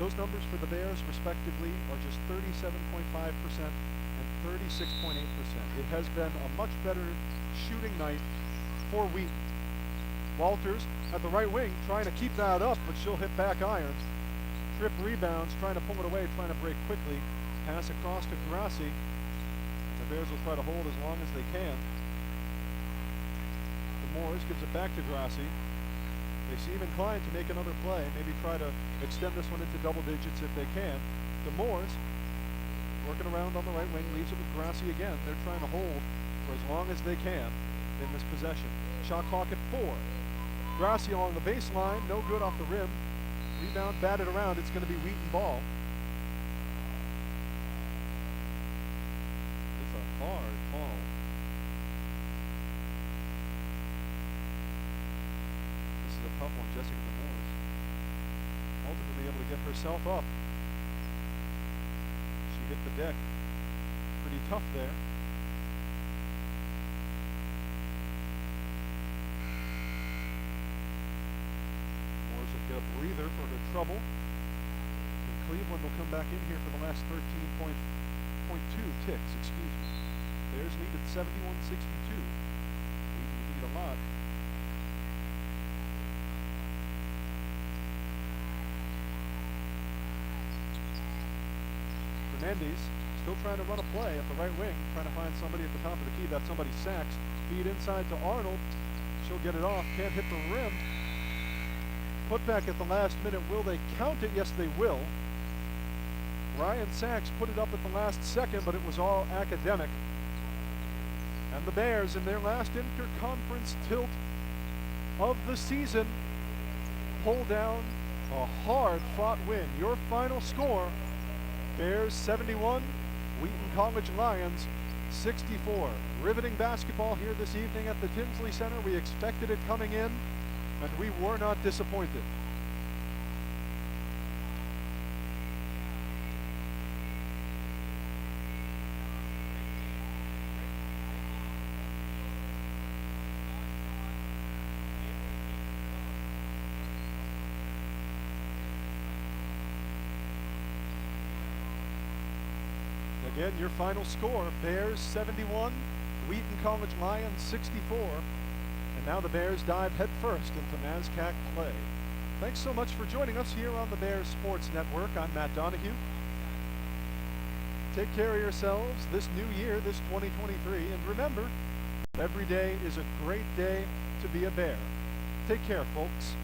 Those numbers for the Bears, respectively, are just 37.5% and 36.8%. It has been a much better shooting night for Wheaton. Walters at the right wing, trying to keep that up, but she'll hit back iron. Trip rebounds, trying to pull it away, trying to break quickly. Pass across to Grassi. The Bears will try to hold as long as they can. The Moors gives it back to Grassi. They seem inclined to make another play, maybe try to extend this one into double digits if they can. The Moors working around on the right wing, leaves it with Grassi again. They're trying to hold for as long as they can in this possession. Shot clock at 4. Grassi along the baseline, no good off the rim. Rebound batted around, it's going to be Wheaton ball. It's a hard fall. This is a tough one, Jessica DeMoores. Ultimately able to get herself up. She hit the deck. Pretty tough there. Get a breather for her trouble. And Cleveland will come back in here for the last 13.2 ticks, excuse me. Bears lead at 71-62. We need a lot. Fernandez still trying to run a play at the right wing, trying to find somebody at the top of the key. That's somebody Sachs. Feed inside to Arnold. She'll get it off, can't hit the rim. Put back at the last minute. Will they count it? Yes, they will. Ryan Sachs put it up at the last second, but it was all academic. And the Bears, in their last interconference tilt of the season, pull down a hard-fought win. Your final score, Bears 71, Wheaton College Lions 64. Riveting basketball here this evening at the Tinsley Center. We expected it coming in, and we were not disappointed. Again, your final score, Bears 71, Wheaton College Lions 64. And now the Bears dive headfirst into NASCAC play. Thanks so much for joining us here on the Bears Sports Network. I'm Matt Donahue. Take care of yourselves this new year, this 2023. And remember, every day is a great day to be a Bear. Take care, folks.